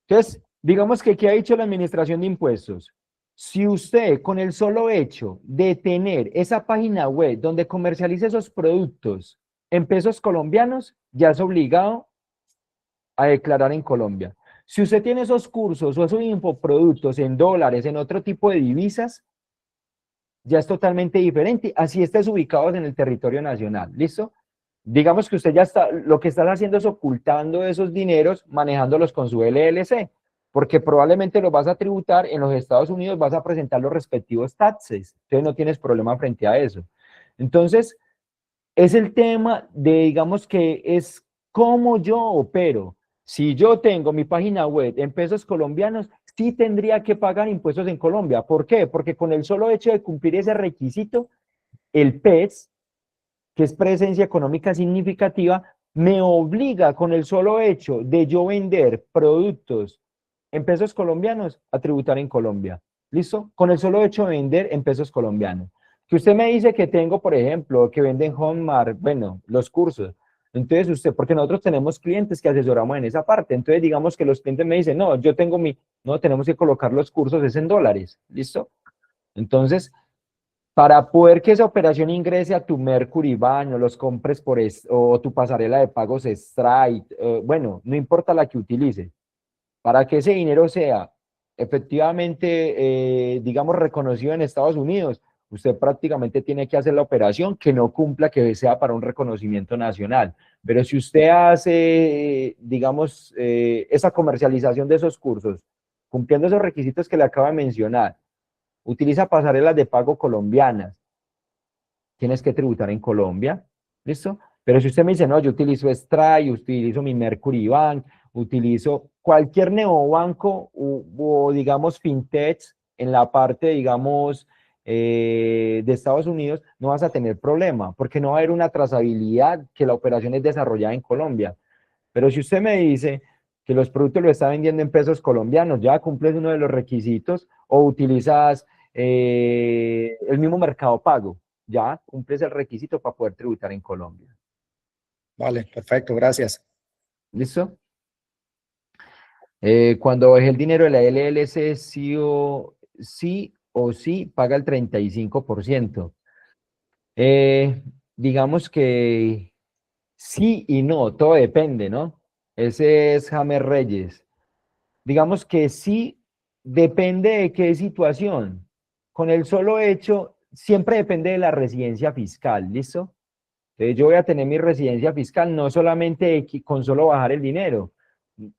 Entonces, digamos que ¿qué ha dicho la Administración de Impuestos? Si usted con el solo hecho de tener esa página web donde comercialice esos productos en pesos colombianos, ya es obligado a declarar en Colombia. Si usted tiene esos cursos o esos infoproductos en dólares, en otro tipo de divisas, ya es totalmente diferente, así estés ubicados en el territorio nacional, ¿listo? Digamos que usted ya está, lo que estás haciendo es ocultando esos dineros, manejándolos con su LLC, porque probablemente los vas a tributar en los Estados Unidos, vas a presentar los respectivos taxes, entonces no tienes problema frente a eso. Entonces, es el tema de, digamos que es cómo yo opero. Si yo tengo mi página web en pesos colombianos, sí tendría que pagar impuestos en Colombia. ¿Por qué? Porque con el solo hecho de cumplir ese requisito, el PES, que es presencia económica significativa, me obliga con el solo hecho de yo vender productos en pesos colombianos a tributar en Colombia. ¿Listo? Con el solo hecho de vender en pesos colombianos. Que usted me dice que tengo, por ejemplo, que venden Hotmart, bueno, los cursos. Entonces usted, porque nosotros tenemos clientes que asesoramos en esa parte. Entonces digamos que los clientes me dicen, no, yo tengo no, tenemos que colocar los cursos, es en dólares. ¿Listo? Entonces, para poder que esa operación ingrese a tu Mercury Bank o los compres o tu pasarela de pagos Stripe, bueno, no importa la que utilices, para que ese dinero sea efectivamente, digamos, reconocido en Estados Unidos, usted prácticamente tiene que hacer la operación que no cumpla que sea para un reconocimiento nacional. Pero si usted hace, digamos, esa comercialización de esos cursos, cumpliendo esos requisitos que le acabo de mencionar, utiliza pasarelas de pago colombianas, tienes que tributar en Colombia, ¿listo? Pero si usted me dice, no, yo utilizo Stripe, utilizo mi Mercury Bank, utilizo cualquier neobanco o digamos, fintech en la parte, digamos, de Estados Unidos, no vas a tener problema, porque no va a haber una trazabilidad que la operación es desarrollada en Colombia. Pero si usted me dice que los productos lo está vendiendo en pesos colombianos, ya cumples uno de los requisitos, o utilizas el mismo Mercado Pago, ya cumples el requisito para poder tributar en Colombia. Vale, perfecto, gracias. ¿Listo? Cuando baje el dinero de la LLC, sí o sí paga el 35%. Digamos que sí y no, todo depende, ¿no? Ese es James Reyes. Digamos que sí depende de qué situación. Con el solo hecho, siempre depende de la residencia fiscal, ¿listo? Entonces yo voy a tener mi residencia fiscal no solamente con solo bajar el dinero.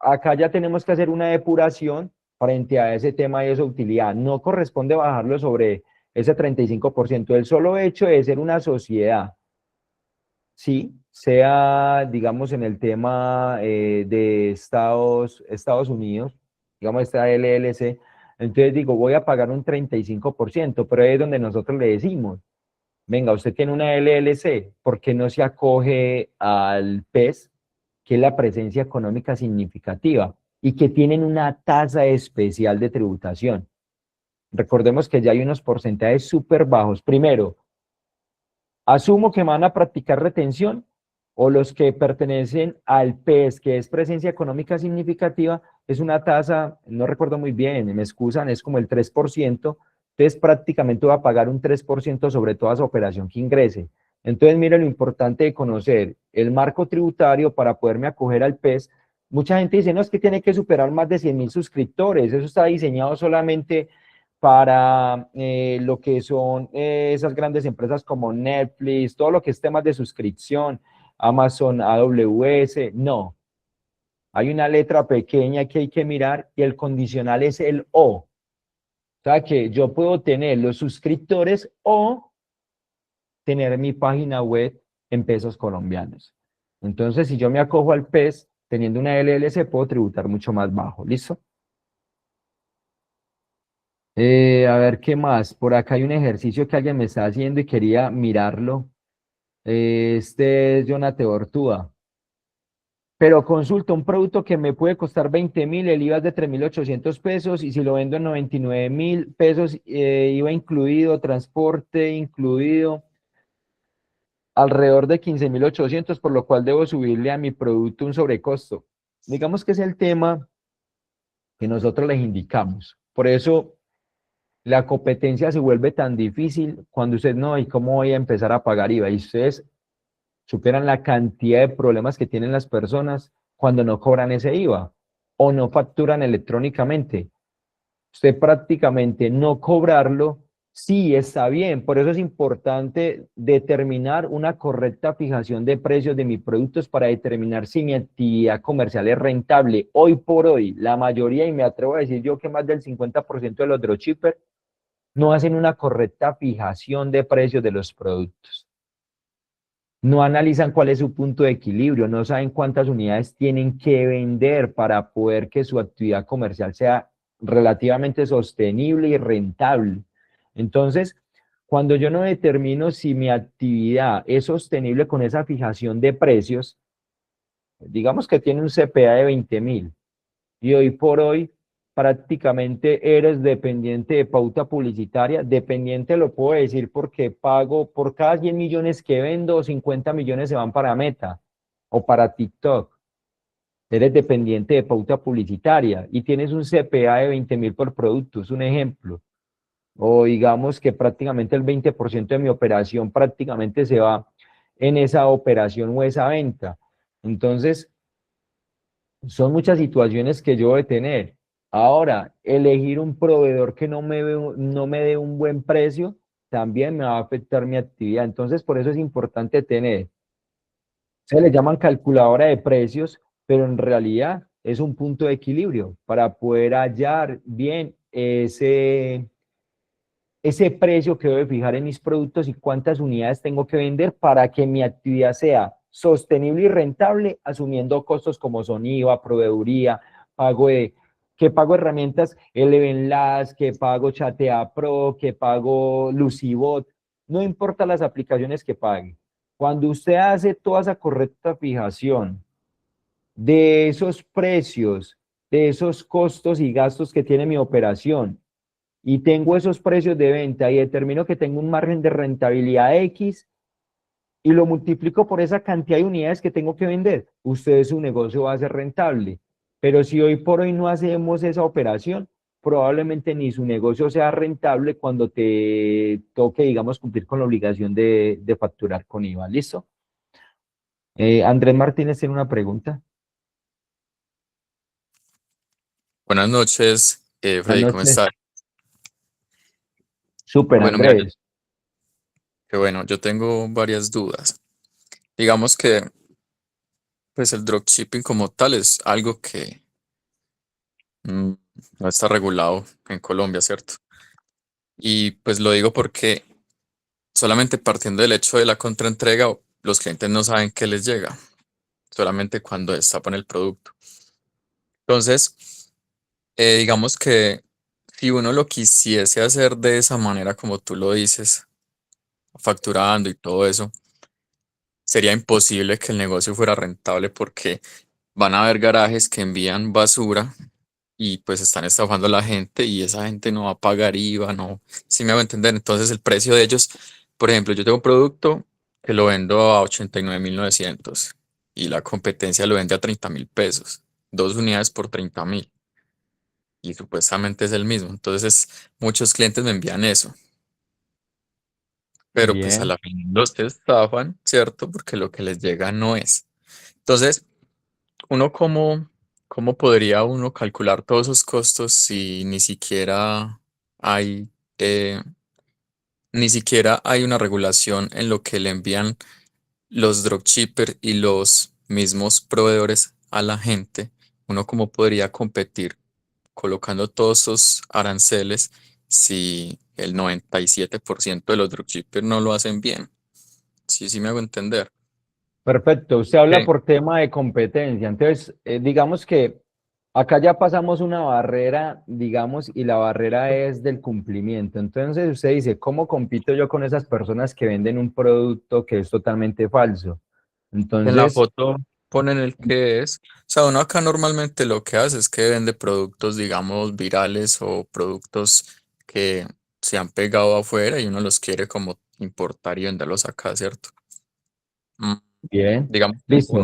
Acá ya tenemos que hacer una depuración frente a ese tema y esa utilidad. No corresponde bajarlo sobre ese 35%. El solo hecho de ser una sociedad, sí, sea, digamos, en el tema de Estados Unidos, digamos, esta LLC, entonces digo, voy a pagar un 35%, pero ahí es donde nosotros le decimos, venga, usted tiene una LLC, ¿por qué no se acoge al PES, que es la presencia económica significativa, y que tienen una tasa especial de tributación? Recordemos que ya hay unos porcentajes súper bajos. Primero, asumo que van a practicar retención o los que pertenecen al PES, que es presencia económica significativa, es una tasa, no recuerdo muy bien, me excusan, es como el 3%, entonces prácticamente va a pagar un 3% sobre toda esa operación que ingrese. Entonces, mire lo importante de conocer el marco tributario para poderme acoger al PES. Mucha gente dice, no, es que tiene que superar más de 100,000 suscriptores, eso está diseñado solamente para lo que son esas grandes empresas como Netflix, todo lo que es temas de suscripción, Amazon, AWS, no. Hay una letra pequeña que hay que mirar y el condicional es el O. O sea que yo puedo tener los suscriptores o tener mi página web en pesos colombianos. Entonces, si yo me acojo al PES, teniendo una LLC, puedo tributar mucho más bajo. ¿Listo? A ver, ¿qué más? Por acá hay un ejercicio que alguien me está haciendo y quería mirarlo. Este es Jonate Ortúa. Pero consulta un producto que me puede costar 20.000, el IVA es de 3.800 pesos y si lo vendo en 99.000 pesos, IVA incluido, transporte incluido, alrededor de 15.800, por lo cual debo subirle a mi producto un sobrecosto. Digamos que es el tema que nosotros les indicamos. Por eso la competencia se vuelve tan difícil cuando usted no, ¿y cómo voy a empezar a pagar IVA? Y ustedes superan la cantidad de problemas que tienen las personas cuando no cobran ese IVA o no facturan electrónicamente. Usted prácticamente no cobrarlo, sí está bien. Por eso es importante determinar una correcta fijación de precios de mis productos para determinar si mi actividad comercial es rentable. Hoy por hoy, la mayoría, y me atrevo a decir yo que más del 50% de los dropshippers no hacen una correcta fijación de precios de los productos. No analizan cuál es su punto de equilibrio, no saben cuántas unidades tienen que vender para poder que su actividad comercial sea relativamente sostenible y rentable. Entonces, cuando yo no determino si mi actividad es sostenible con esa fijación de precios, digamos que tiene un CPA de 20.000 y hoy por hoy prácticamente eres dependiente de pauta publicitaria. Dependiente lo puedo decir porque pago por cada 100 millones que vendo, 50 millones se van para Meta o para TikTok. Eres dependiente de pauta publicitaria y tienes un CPA de 20.000 por producto, es un ejemplo. O digamos que prácticamente el 20% de mi operación prácticamente se va en esa operación o esa venta. Entonces, son muchas situaciones que yo voy a tener. Ahora, elegir un proveedor que no me dé un buen precio también me va a afectar mi actividad. Entonces, por eso es importante tener, se le llaman calculadora de precios, pero en realidad es un punto de equilibrio para poder hallar bien ese precio que debo de fijar en mis productos y cuántas unidades tengo que vender para que mi actividad sea sostenible y rentable, asumiendo costos como son IVA, proveeduría, pago de, que pago herramientas Elevenlas, que pago Chatea Pro, que pago Lucibot, no importa las aplicaciones que pague. Cuando usted hace toda esa correcta fijación de esos precios, de esos costos y gastos que tiene mi operación, y tengo esos precios de venta y determino que tengo un margen de rentabilidad X y lo multiplico por esa cantidad de unidades que tengo que vender, usted su negocio va a ser rentable. Pero si hoy por hoy no hacemos esa operación, probablemente ni su negocio sea rentable cuando te toque, digamos, cumplir con la obligación de facturar con IVA. ¿Listo? Andrés Martínez tiene una pregunta. Buenas noches, Buenas Freddy, ¿cómo noches. estás? Súper, Bueno, mira, Andrés. que bueno, yo tengo varias dudas. Digamos que pues el dropshipping como tal es algo que mm, no está regulado en Colombia, ¿cierto? Y pues lo digo porque solamente partiendo del hecho de la contraentrega, los clientes no saben qué les llega, solamente cuando destapan el producto. Entonces, digamos que si uno lo quisiese hacer de esa manera como tú lo dices, facturando y todo eso, sería imposible que el negocio fuera rentable porque van a haber garajes que envían basura y pues están estafando a la gente y esa gente no va a pagar IVA, no, si me hago entender. Entonces el precio de ellos, por ejemplo, yo tengo un producto que lo vendo a 89.900 y la competencia lo vende a 30.000 pesos, 2 unidades por 30.000 y supuestamente es el mismo. Entonces muchos clientes me envían eso, pero pues a Bien. la fin los estafan, ¿cierto? Porque lo que les llega no es. Entonces, uno cómo podría uno calcular todos esos costos si hay, eh, ni siquiera hay una regulación en lo que le envían los dropshippers y los mismos proveedores a la gente? Uno cómo podría competir colocando todos esos aranceles si el 97% de los dropshippers no lo hacen bien. Sí, sí me hago entender. Perfecto, usted habla Sí. por tema de competencia. Entonces, digamos que Acá ya pasamos una barrera, digamos, y la barrera es del cumplimiento. Entonces usted dice, ¿cómo compito yo con esas personas que venden un producto que es totalmente falso? En la Entonces, foto ponen el que es. O sea, uno acá normalmente lo que hace es que vende productos, digamos, virales o productos que se han pegado afuera y uno los quiere como importar y venderlos acá, ¿cierto? Mm, bien, digamos que listo.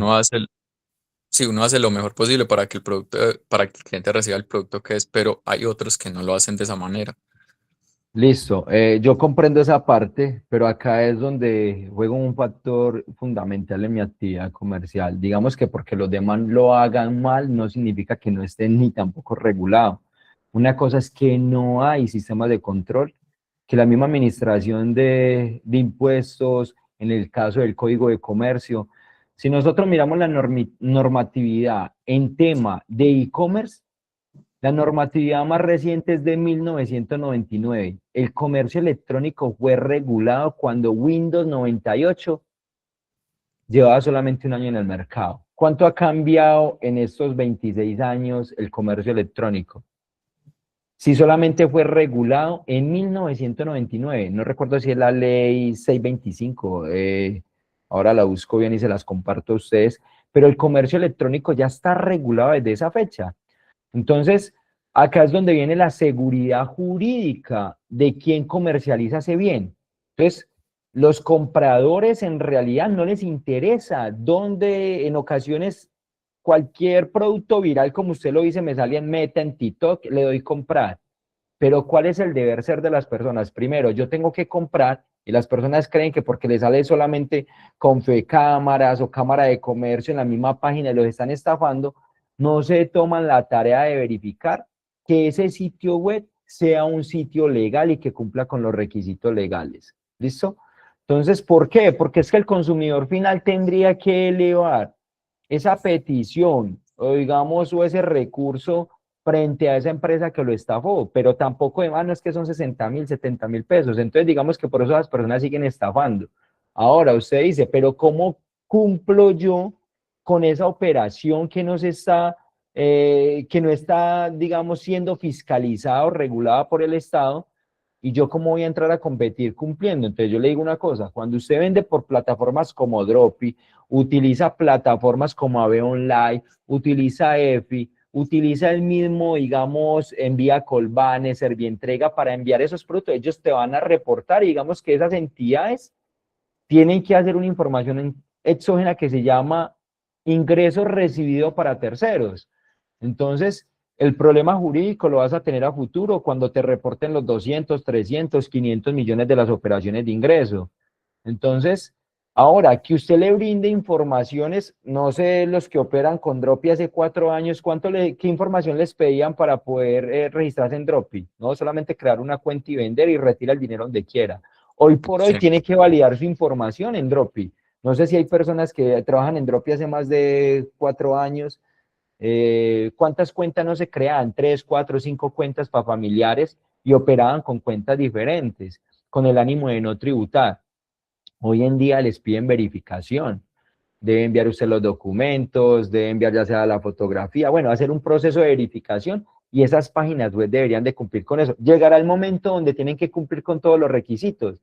sí, uno hace lo mejor posible para que el producto, para que el cliente reciba el producto que es, pero hay otros que no lo hacen de esa manera. Listo, yo comprendo esa parte, pero acá es donde juega un factor fundamental en mi actividad comercial. Digamos que porque los demás lo hagan mal no significa que no estén ni tampoco regulado. Una cosa es que no hay sistemas de control, que la misma administración de impuestos, en el caso del Código de Comercio, si nosotros miramos la normatividad en tema de e-commerce, la normatividad más reciente es de 1999. El comercio electrónico fue regulado cuando Windows 98 llevaba solamente un año en el mercado. ¿Cuánto ha cambiado en estos 26 años el comercio electrónico? Si solamente fue regulado en 1999, no recuerdo si es la ley 625, ahora la busco bien y se las comparto a ustedes, pero el comercio electrónico ya está regulado desde esa fecha. Entonces, acá es donde viene la seguridad jurídica de quien comercializa ese bien. Entonces, los compradores en realidad no les interesa dónde en ocasiones cualquier producto viral, como usted lo dice, me sale en Meta, en TikTok, le doy comprar. Pero ¿cuál es el deber ser de las personas? Primero, yo tengo que comprar y las personas creen que porque les sale solamente con cámaras o cámara de comercio en la misma página y los están estafando, no se toman la tarea de verificar que ese sitio web sea un sitio legal y que cumpla con los requisitos legales. ¿Listo? Entonces, ¿por qué? Porque es que el consumidor final tendría que elevar esa petición o digamos o ese recurso frente a esa empresa que lo estafó, pero tampoco de mano es que son 60.000, 70.000 pesos. Entonces, digamos que por eso las personas siguen estafando. Ahora, usted dice, pero ¿cómo cumplo yo con esa operación que no está, digamos, siendo fiscalizada o regulada por el Estado? Y yo cómo voy a entrar a competir cumpliendo. Entonces yo le digo una cosa, cuando usted vende por plataformas como Dropi, utiliza plataformas como Ave Online, utiliza EFI, utiliza el mismo, digamos, envía Colbane, Servientrega para enviar esos productos, ellos te van a reportar y digamos que esas entidades tienen que hacer una información exógena que se llama ingreso recibido para terceros. Entonces, el problema jurídico lo vas a tener a futuro cuando te reporten los 200, 300, 500 millones de las operaciones de ingreso. Entonces, ahora que usted le brinde informaciones, no sé, los que operan con Dropi hace 4 años, ¿qué información les pedían para poder registrarse en Dropi? No solamente crear una cuenta y vender y retira el dinero donde quiera. Hoy por hoy Sí. tiene que validar su información en Dropi. No sé si hay personas que trabajan en Dropi hace más de 4 años. ¿Cuántas cuentas no se creaban? 3, 4, 5 cuentas para familiares y operaban con cuentas diferentes, con el ánimo de no tributar. Hoy en día les piden verificación. Debe enviar usted los documentos, debe enviar ya sea la fotografía, bueno, hacer un proceso de verificación y esas páginas web deberían de cumplir con eso. Llegará el momento donde tienen que cumplir con todos los requisitos.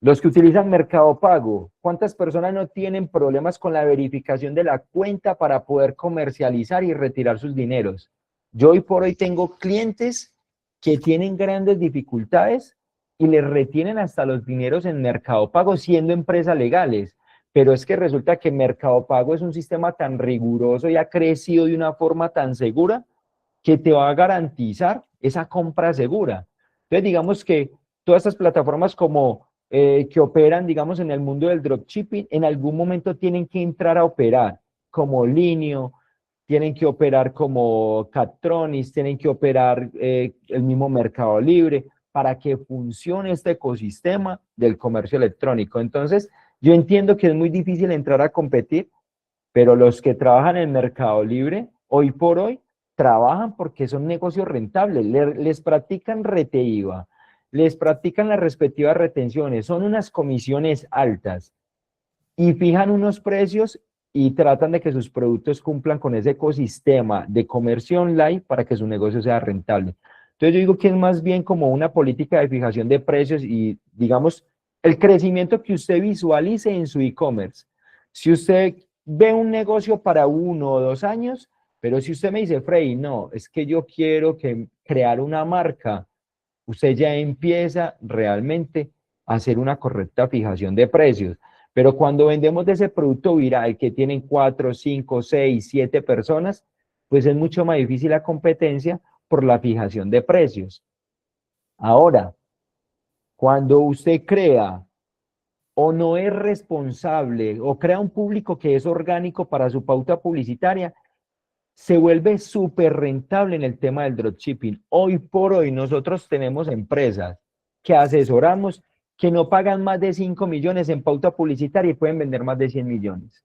Los que utilizan Mercado Pago, ¿cuántas personas no tienen problemas con la verificación de la cuenta para poder comercializar y retirar sus dineros? Yo hoy por hoy tengo clientes que tienen grandes dificultades y les retienen hasta los dineros en Mercado Pago siendo empresas legales. Pero es que resulta que Mercado Pago es un sistema tan riguroso y ha crecido de una forma tan segura que te va a garantizar esa compra segura. Entonces, digamos que todas estas plataformas como que operan, digamos, en el mundo del dropshipping, en algún momento tienen que entrar a operar como Linio, tienen que operar como Catronics, tienen que operar el mismo Mercado Libre para que funcione este ecosistema del comercio electrónico. Entonces, yo entiendo que es muy difícil entrar a competir, pero los que trabajan en Mercado Libre, hoy por hoy, trabajan porque son negocios rentables, les practican rete IVA, les practican las respectivas retenciones, son unas comisiones altas y fijan unos precios y tratan de que sus productos cumplan con ese ecosistema de comercio online para que su negocio sea rentable. Entonces yo digo que es más bien como una política de fijación de precios y, digamos, el crecimiento que usted visualice en su e-commerce. Si usted ve un negocio para 1 o 2 años, pero si usted me dice, Frey, no, es que yo quiero crear una marca, usted ya empieza realmente a hacer una correcta fijación de precios. Pero cuando vendemos de ese producto viral que tienen 4, 5, 6, 7 personas, pues es mucho más difícil la competencia por la fijación de precios. Ahora, cuando usted crea o no es responsable o crea un público que es orgánico para su pauta publicitaria, se vuelve súper rentable en el tema del dropshipping. Hoy por hoy nosotros tenemos empresas que asesoramos que no pagan más de 5 millones en pauta publicitaria y pueden vender más de 100 millones.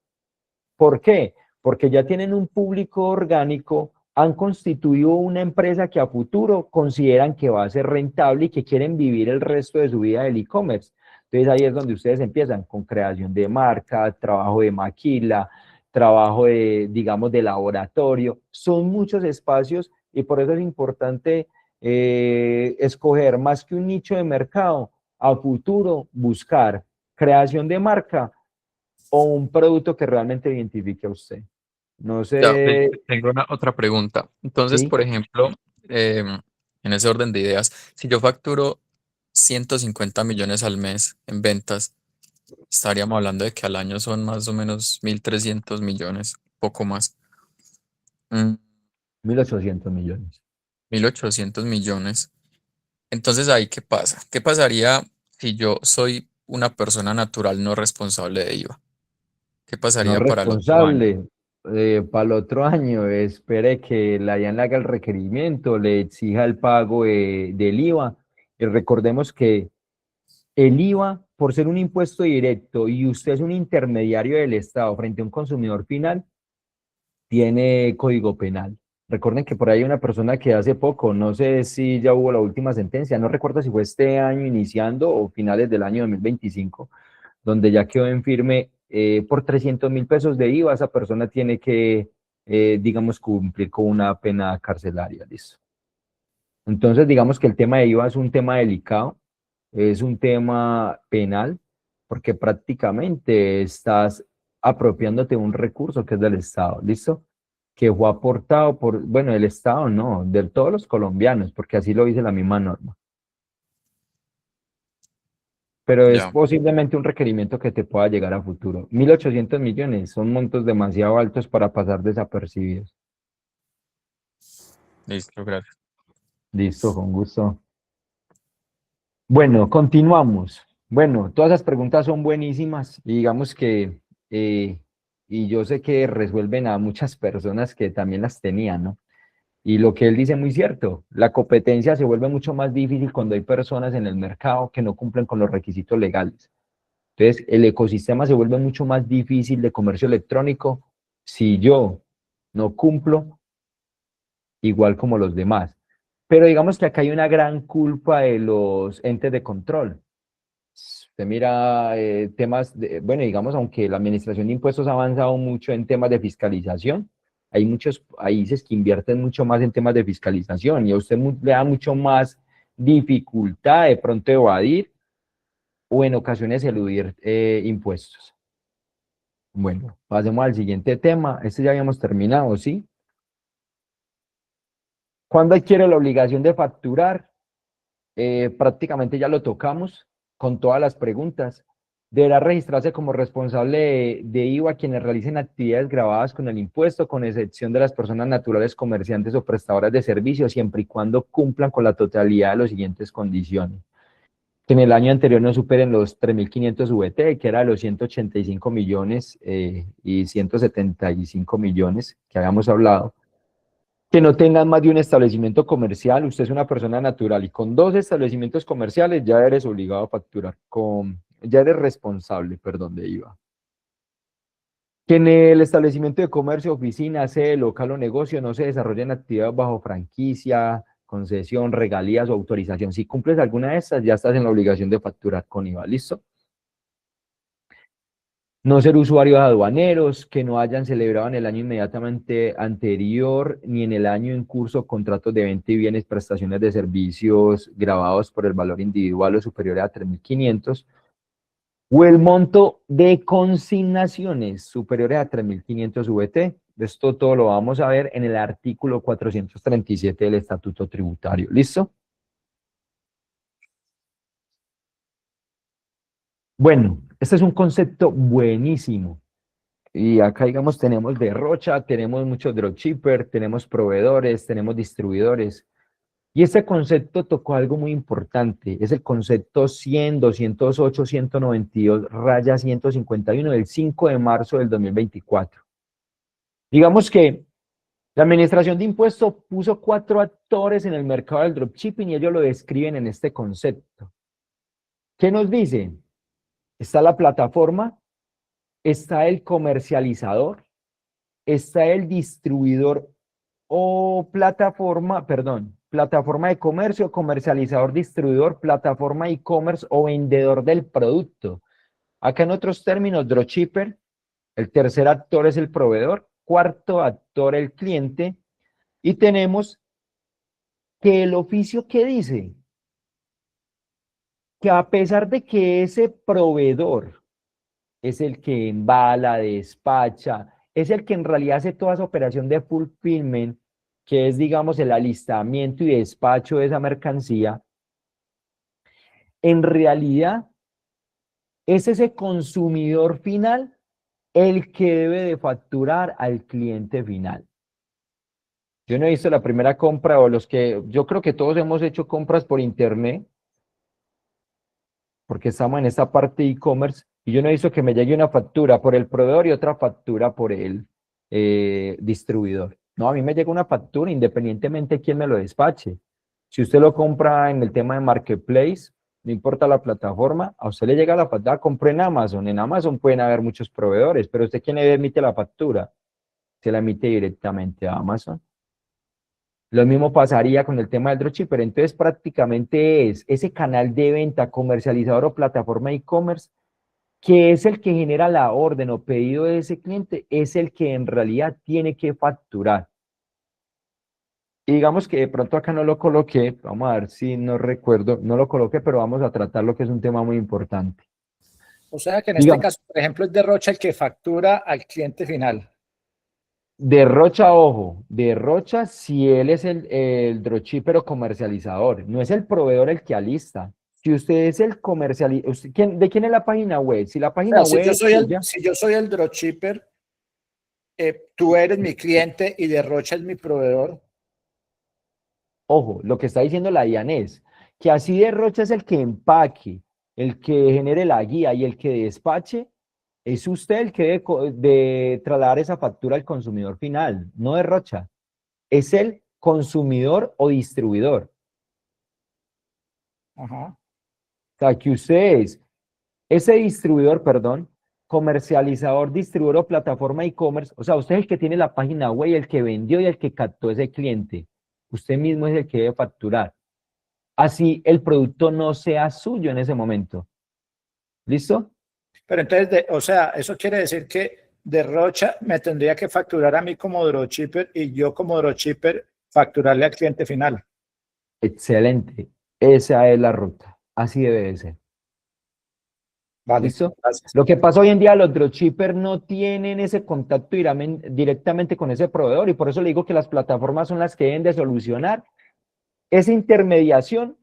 ¿Por qué? Porque ya tienen un público orgánico, han constituido una empresa que a futuro consideran que va a ser rentable y que quieren vivir el resto de su vida del e-commerce. Entonces ahí es donde ustedes empiezan con creación de marca, trabajo de maquila, trabajo de, digamos, de laboratorio. Son muchos espacios y por eso es importante escoger más que un nicho de mercado, a futuro buscar creación de marca o un producto que realmente identifique a usted. No Ya, sé, tengo una otra pregunta. Entonces, ¿sí? por ejemplo, en ese orden de ideas, si yo facturo 150 millones al mes en ventas, estaríamos hablando de que al año son más o menos 1.300 millones, poco más. Mm, 1.800 millones. 1.800 millones. Entonces, ¿ahí qué pasa? ¿Qué pasaría si yo soy una persona natural no responsable de IVA? ¿Qué No pasaría para el otro año? responsable. Para el otro año, espere que la DIAN le haga el requerimiento, le exija el pago del IVA. Y recordemos que el IVA, por ser un impuesto directo y usted es un intermediario del Estado frente a un consumidor final, tiene código penal. Recuerden que por ahí hay una persona que hace poco, no sé si ya hubo la última sentencia, no recuerdo si fue este año iniciando o finales del año 2025, donde ya quedó en firme por 300.000 pesos de IVA, esa persona tiene que, digamos, cumplir con una pena carcelaria, listo. Entonces, digamos que el tema de IVA es un tema delicado, es un tema penal, porque prácticamente estás apropiándote de un recurso que es del Estado, ¿listo? Que fue aportado por, bueno, el Estado no, de todos los colombianos, porque así lo dice la misma norma. Pero es Ya, posiblemente un requerimiento que te pueda llegar a futuro. 1.800 millones son montos demasiado altos para pasar desapercibidos. listo, gracias. Listo, con gusto. Bueno, continuamos. Bueno, todas las preguntas son buenísimas y digamos que, y yo sé que resuelven a muchas personas que también las tenían, ¿no? Y lo que él dice es muy cierto, la competencia se vuelve mucho más difícil cuando hay personas en el mercado que no cumplen con los requisitos legales. Entonces, el ecosistema se vuelve mucho más difícil de comercio electrónico si yo no cumplo igual como los demás. Pero digamos que acá hay una gran culpa de los entes de control. Usted mira temas, bueno, digamos, aunque la administración de impuestos ha avanzado mucho en temas de fiscalización, hay muchos países que invierten mucho más en temas de fiscalización y a usted le da mucho más dificultad de pronto evadir o en ocasiones eludir impuestos. Bueno, pasemos al siguiente tema. Este ya habíamos terminado, ¿sí? ¿Cuándo adquiere la obligación de facturar? Prácticamente ya lo tocamos con todas las preguntas. Deberá registrarse como responsable de IVA quienes realicen actividades grabadas con el impuesto, con excepción de las personas naturales, comerciantes o prestadoras de servicios, siempre y cuando cumplan con la totalidad de las siguientes condiciones. Que en el año anterior no superen los 3.500 VT, que era de los 185 millones y 175 millones que habíamos hablado. Que no tengan más de un establecimiento comercial. Usted es una persona natural y con 2 establecimientos comerciales ya eres obligado a facturar, ya eres responsable, perdón, de IVA. Que en el establecimiento de comercio, oficina, sede, local o negocio no se desarrollen actividades bajo franquicia, concesión, regalías o autorización. Si cumples alguna de estas, ya estás en la obligación de facturar con IVA. ¿Listo? no ser usuarios aduaneros, que no hayan celebrado en el año inmediatamente anterior ni en el año en curso contratos de venta y bienes, prestaciones de servicios grabados por el valor individual o superior a 3.500, o el monto de consignaciones superiores a 3.500 VT. Esto todo lo vamos a ver en el artículo 437 del Estatuto Tributario. ¿Listo? Bueno, este es un concepto buenísimo. Y acá, digamos, tenemos derrocha, tenemos muchos dropshippers, tenemos proveedores, tenemos distribuidores. Y este concepto tocó algo muy importante. Es el concepto 100, 208, 192, raya 151 del 5 de marzo del 2024. Digamos que la Administración de Impuestos puso 4 actores en el mercado del dropshipping y ellos lo describen en este concepto. ¿Qué nos dicen? Está la plataforma, está el comercializador, está el distribuidor o plataforma, perdón, plataforma de comercio, comercializador, distribuidor, plataforma e-commerce o vendedor del producto. Acá en otros términos, dropshipper, el tercer actor es el proveedor, cuarto actor el cliente, y tenemos que el oficio que dice que a pesar de que ese proveedor es el que embala, despacha, es el que en realidad hace toda esa operación de fulfillment, que es, digamos, el alistamiento y despacho de esa mercancía, en realidad es ese consumidor final el que debe de facturar al cliente final. Yo no he visto la primera compra o los que, yo creo que todos hemos hecho compras por internet, porque estamos en esta parte de e-commerce, y yo no he visto que me llegue una factura por el proveedor y otra factura por el distribuidor. No, a mí me llega una factura independientemente de quién me lo despache. Si usted lo compra en el tema de Marketplace, no importa la plataforma, a usted le llega la factura, compré en Amazon. En Amazon pueden haber muchos proveedores, pero usted, ¿quién le emite la factura? Se la emite directamente a Amazon. Lo mismo pasaría con el tema del dropshipper. Entonces, prácticamente es ese canal de venta, comercializador o plataforma e-commerce, que es el que genera la orden o pedido de ese cliente, es el que en realidad tiene que facturar. Y digamos que de pronto acá no lo coloqué, vamos a ver si no recuerdo, no lo coloqué, pero vamos a tratar lo que es un tema muy importante. O sea que en este Digamos, caso, por ejemplo, es derrocha el que factura al cliente final. derrocha, ojo, derrocha si él es el dropshipper o comercializador, no es el proveedor el que alista. Si usted es el comercializador, ¿de quién es la página web? Si la O página sea, si web yo es soy suya, si yo soy el dropshipper, tú eres mi cliente y derrocha es mi proveedor. ojo, lo que está diciendo la DIAN es que así derrocha es el que empaque, el que genere la guía y el que despache, es usted el que debe de trasladar esa factura al consumidor final, no derrocha, es el consumidor o distribuidor. Ajá. O sea, que usted es ese distribuidor, perdón, comercializador, distribuidor o plataforma e-commerce, o sea, usted es el que tiene la página web, el que vendió y el que captó ese cliente. Usted mismo es el que debe facturar. Así el producto no sea suyo en ese momento. ¿Listo? Pero entonces, o sea, eso quiere decir que derrocha me tendría que facturar a mí como dropshipper y yo como dropshipper facturarle al cliente final. Excelente. Esa es la ruta. Así debe de ser. Vale, ¿Listo? gracias. Lo que pasa hoy en día, los dropshippers no tienen ese contacto directamente con ese proveedor y por eso le digo que las plataformas son las que deben de solucionar esa intermediación.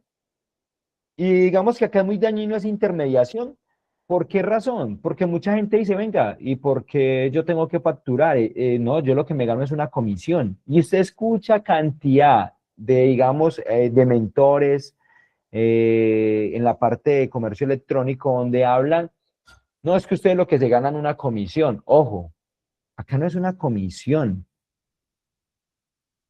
Y digamos que acá es muy dañino esa intermediación. ¿Por qué razón? Porque mucha gente dice, venga, ¿y por qué yo tengo que facturar? No, yo lo que me gano es una comisión. Y usted escucha cantidad de, digamos, de mentores en la parte de comercio electrónico donde hablan, no, es que ustedes lo que se ganan una comisión. Ojo, acá no es una comisión.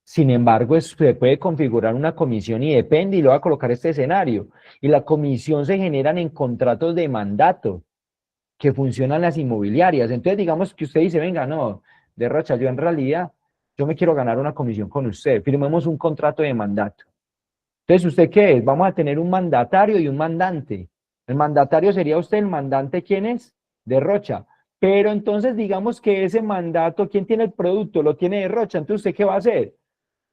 Sin embargo, se puede configurar una comisión y depende, y le voy a colocar este escenario. Y la comisión se generan en contratos de mandato que funcionan las inmobiliarias. Entonces, digamos que usted dice, venga, no, derrocha, yo en realidad, yo me quiero ganar una comisión con usted. Firmemos un contrato de mandato. Entonces, ¿usted qué es? Vamos a tener un mandatario y un mandante. El mandatario sería usted, el mandante, ¿quién es? Derrocha. Pero entonces digamos que ese mandato, ¿quién tiene el producto? Lo tiene de Rocha. Entonces, ¿usted qué va a hacer?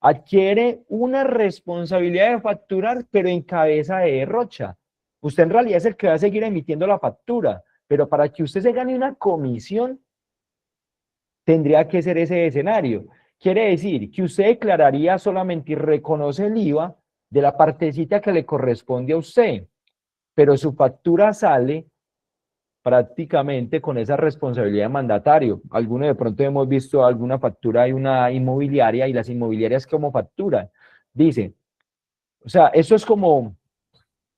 Adquiere una responsabilidad de facturar, pero en cabeza de Rocha. Usted en realidad es el que va a seguir emitiendo la factura, pero para que usted se gane una comisión, tendría que ser ese escenario. Quiere decir que usted declararía solamente y reconoce el IVA de la partecita que le corresponde a usted, pero su factura sale prácticamente con esa responsabilidad de mandatario. Algunos de pronto hemos visto alguna factura de una inmobiliaria y las inmobiliarias como facturan. Dice, o sea, eso es como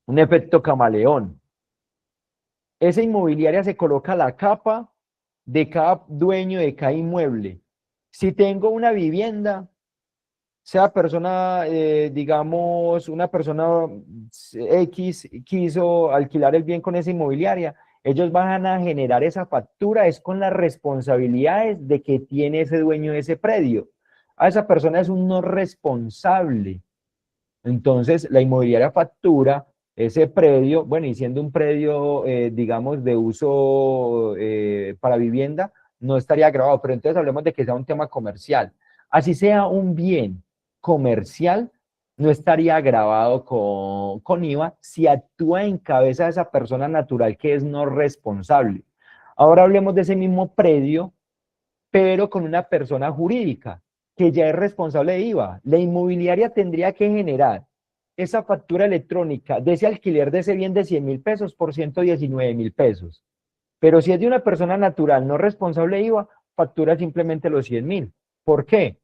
un efecto camaleón. Esa inmobiliaria se coloca la capa de cada dueño de cada inmueble. Si tengo una vivienda, sea persona, digamos, una persona X quiso alquilar el bien con esa inmobiliaria, ellos van a generar esa factura, es con las responsabilidades de que tiene ese dueño de ese predio. A esa persona es un no responsable. Entonces, la inmobiliaria factura ese predio, bueno, y siendo un predio, digamos, de uso para vivienda, no estaría grabado, pero entonces hablemos de que sea un tema comercial. Así sea un bien comercial, no estaría grabado con IVA si actúa en cabeza de esa persona natural que es no responsable. Ahora hablemos de ese mismo predio, pero con una persona jurídica que ya es responsable de IVA. La inmobiliaria tendría que generar esa factura electrónica de ese alquiler de ese bien de 100.000 pesos por 119.000 pesos. Pero si es de una persona natural no responsable de IVA, factura simplemente los 100.000. ¿Por qué?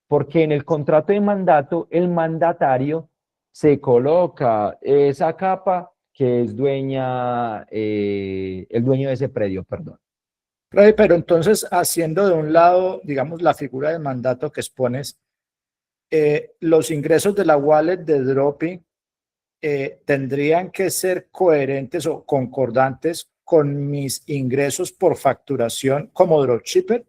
Porque en el contrato de mandato, el mandatario se coloca esa capa que es dueña, el dueño de ese predio, perdón. Pero entonces, haciendo de un lado, digamos, la figura del mandato que expones, los ingresos de la wallet de Dropi tendrían que ser coherentes o concordantes con mis ingresos por facturación como dropshipper.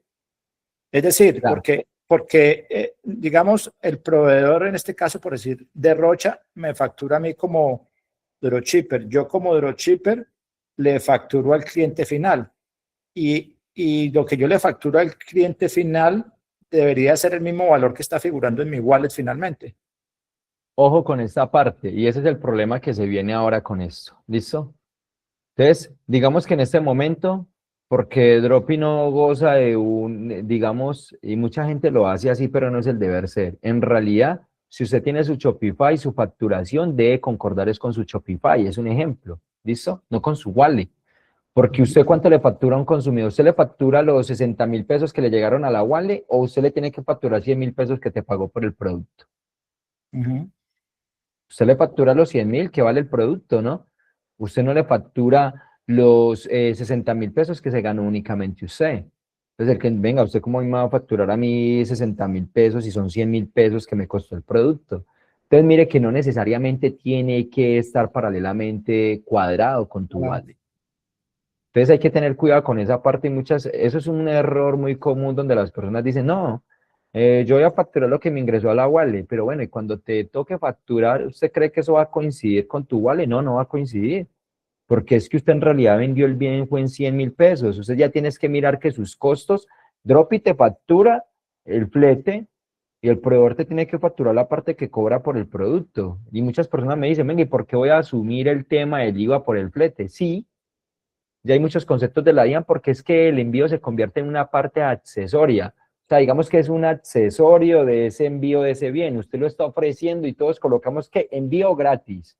Es decir, Claro. porque digamos, el proveedor, en este caso, por decir, de Rocha, me factura a mí como dropshipper. Yo como dropshipper le facturo al cliente final. Y lo que yo le facturo al cliente final debería ser el mismo valor que está figurando en mi wallet finalmente. Ojo con esta parte, y ese es el problema que se viene ahora con esto. ¿Listo? Entonces, digamos que en este momento, porque Dropi no goza de un, digamos, y mucha gente lo hace así, pero no es el deber ser. En realidad, si usted tiene su Shopify, su facturación debe concordar es con su Shopify, es un ejemplo. ¿Listo? No con su wallet. Porque usted cuánto le factura a un consumidor, usted le factura los 60.000 pesos que le llegaron a la wallet o usted le tiene que facturar 100.000 pesos que te pagó por el producto. Usted le factura los 100.000 que vale el producto, ¿no? Usted no le factura los 60.000 pesos que se ganó únicamente usted. Entonces, el que venga, ¿usted cómo me va a facturar a mí 60.000 pesos y son 100.000 pesos que me costó el producto? Entonces, mire que no necesariamente tiene que estar paralelamente cuadrado con tu wallet. Entonces hay que tener cuidado con esa parte y eso es un error muy común donde las personas dicen, no, yo voy a facturar lo que me ingresó a la wallet, pero bueno, y cuando te toque facturar, ¿usted cree que eso va a coincidir con tu wallet? No, no va a coincidir, porque es que usted en realidad vendió el bien fue en 100.000 pesos, usted ya tienes que mirar que sus costos, Dropi te factura el flete y el proveedor te tiene que facturar la parte que cobra por el producto. Y muchas personas me dicen, venga, ¿y por qué voy a asumir el tema del IVA por el flete? Sí, ya hay muchos conceptos de la DIAN porque es que el envío se convierte en una parte accesoria. O sea, digamos que es un accesorio de ese envío de ese bien. Usted lo está ofreciendo y todos colocamos que envío gratis.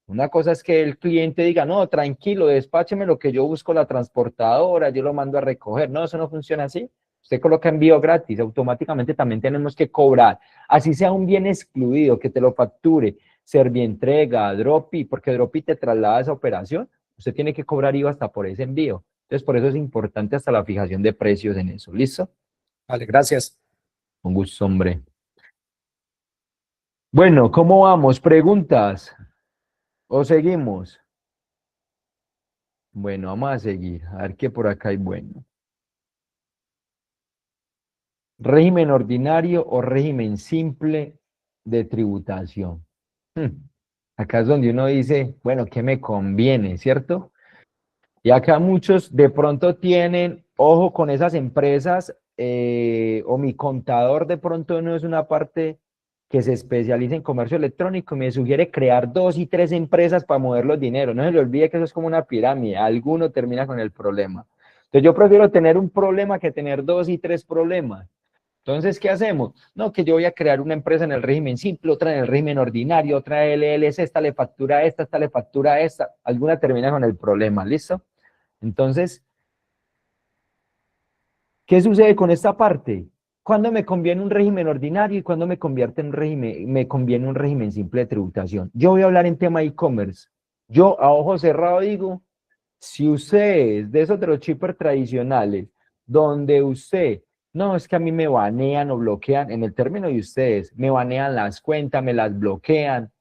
Una cosa es que el cliente diga, no, tranquilo, despácheme lo que yo busco la transportadora, yo lo mando a recoger. No, eso no funciona así. Usted coloca envío gratis, automáticamente también tenemos que cobrar. Así sea un bien excluido, que te lo facture, Servientrega, Dropi, porque Dropi te traslada esa operación, usted tiene que cobrar IVA hasta por ese envío. Entonces, por eso es importante hasta la fijación de precios en eso. ¿Listo? Vale, gracias. Con gusto, hombre. Bueno, ¿cómo vamos? ¿Preguntas? ¿O seguimos? Bueno, vamos a seguir. A ver qué por acá hay bueno. Régimen ordinario o régimen simple de tributación. Acá es donde uno dice, bueno, ¿qué me conviene, cierto? Y acá muchos de pronto tienen ojo con esas empresas, o mi contador de pronto no es una parte que se especializa en comercio electrónico, me sugiere crear 2 y 3 empresas para mover los dineros. No se le olvide que eso es como una pirámide, alguno termina con el problema. Entonces yo prefiero tener un problema que tener 2 y 3 problemas. Entonces, ¿qué hacemos? No, que yo voy a crear una empresa en el régimen simple, otra en el régimen ordinario, otra LLC, esta le factura a esta le factura a esta. Alguna termina con el problema, ¿listo? Entonces, ¿qué sucede con esta parte? ¿Cuándo me conviene un régimen ordinario y cuándo me convierte en régimen, me conviene un régimen simple de tributación? Yo voy a hablar en tema e-commerce. Yo a ojo cerrado digo, si usted es de esos de los shippers tradicionales, donde usted, no, es que a mí me banean o bloquean, en el término de ustedes, me banean las cuentas, me las bloquean.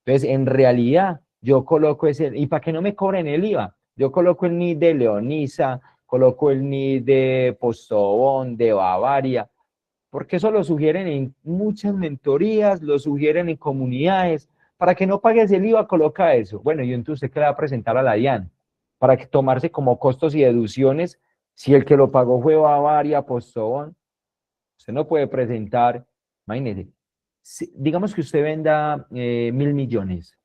Entonces, en realidad, yo coloco ese, y para que no me cobren el IVA, yo coloco el NID de Leonisa, coloco el NID de Postobón, de Bavaria, porque eso lo sugieren en muchas mentorías, lo sugieren en comunidades. Para que no pagues el IVA, coloca eso. Bueno, y entonces, ¿qué le va a presentar a la DIAN? Para que tomarse como costos y deducciones, si el que lo pagó fue Bavaria, Postobón, usted no puede presentar, imagínese, digamos que usted venda 1.000 millones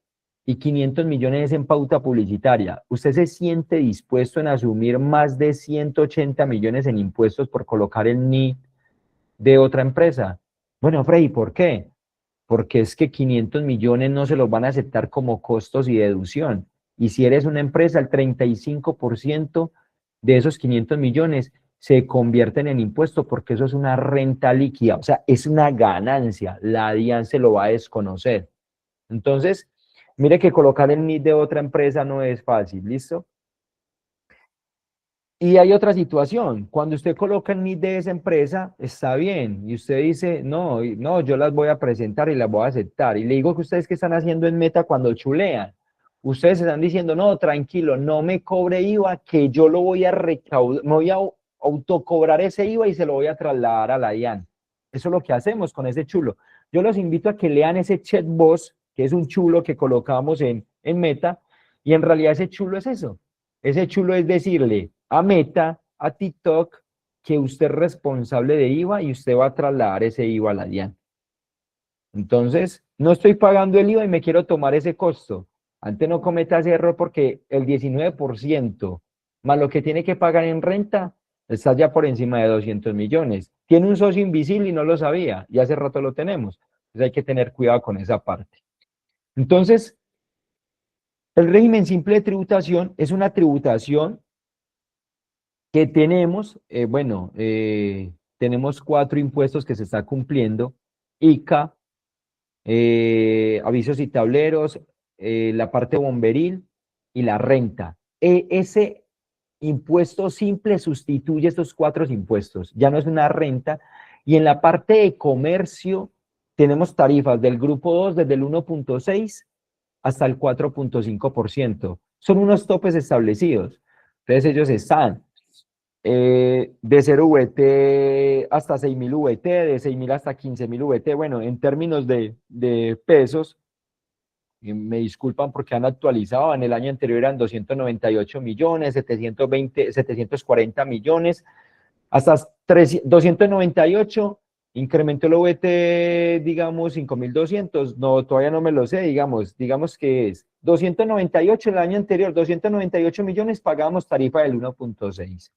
y 500 millones en pauta publicitaria, ¿usted se siente dispuesto en asumir más de 180 millones en impuestos por colocar el NID de otra empresa? Bueno, Freddy, ¿por qué? Porque es que 500 millones no se los van a aceptar como costos y deducción. Y si eres una empresa, el 35% de esos 500 millones se convierten en impuesto porque eso es una renta líquida, o sea, es una ganancia. La DIAN se lo va a desconocer. Entonces, mire que colocar el NID de otra empresa no es fácil, ¿listo? Y hay otra situación, cuando usted coloca el NID de esa empresa, está bien, y usted dice, no, no, yo las voy a presentar y las voy a aceptar. Y le digo que ustedes que están haciendo en Meta cuando chulean, ustedes están diciendo, no, tranquilo, no me cobre IVA, que yo lo voy a recaudar, me voy a autocobrar ese IVA y se lo voy a trasladar a la DIAN. Eso es lo que hacemos con ese chulo. Yo los invito a que lean ese chatbot, que es un chulo que colocamos en Meta, y en realidad ese chulo es eso. Ese chulo es decirle a Meta, a TikTok, que usted es responsable de IVA y usted va a trasladar ese IVA a la DIAN. Entonces, no estoy pagando el IVA y me quiero tomar ese costo. Antes no cometa ese error porque el 19% más lo que tiene que pagar en renta está ya por encima de 200 millones. Tiene un socio invisible y no lo sabía, y hace rato lo tenemos. Entonces hay que tener cuidado con esa parte. Entonces, el régimen simple de tributación es una tributación que tenemos, tenemos 4 impuestos que se está cumpliendo: ICA, avisos y tableros, la parte bomberil y la renta. Ese impuesto simple sustituye estos 4 impuestos, ya no es una renta. Y en la parte de comercio tenemos tarifas del grupo 2 desde el 1.6 hasta el 4.5%. Son unos topes establecidos. Entonces ellos están de 0 VT hasta 6.000 VT, de 6.000 hasta 15.000 VT. Bueno, en términos de pesos, me disculpan porque han actualizado, en el año anterior eran 298 millones, 740 millones, hasta 298, incrementó el VT, digamos, 5.200, no, todavía no me lo sé, digamos que es 298 el año anterior, 298 millones, pagamos tarifa del 1.6.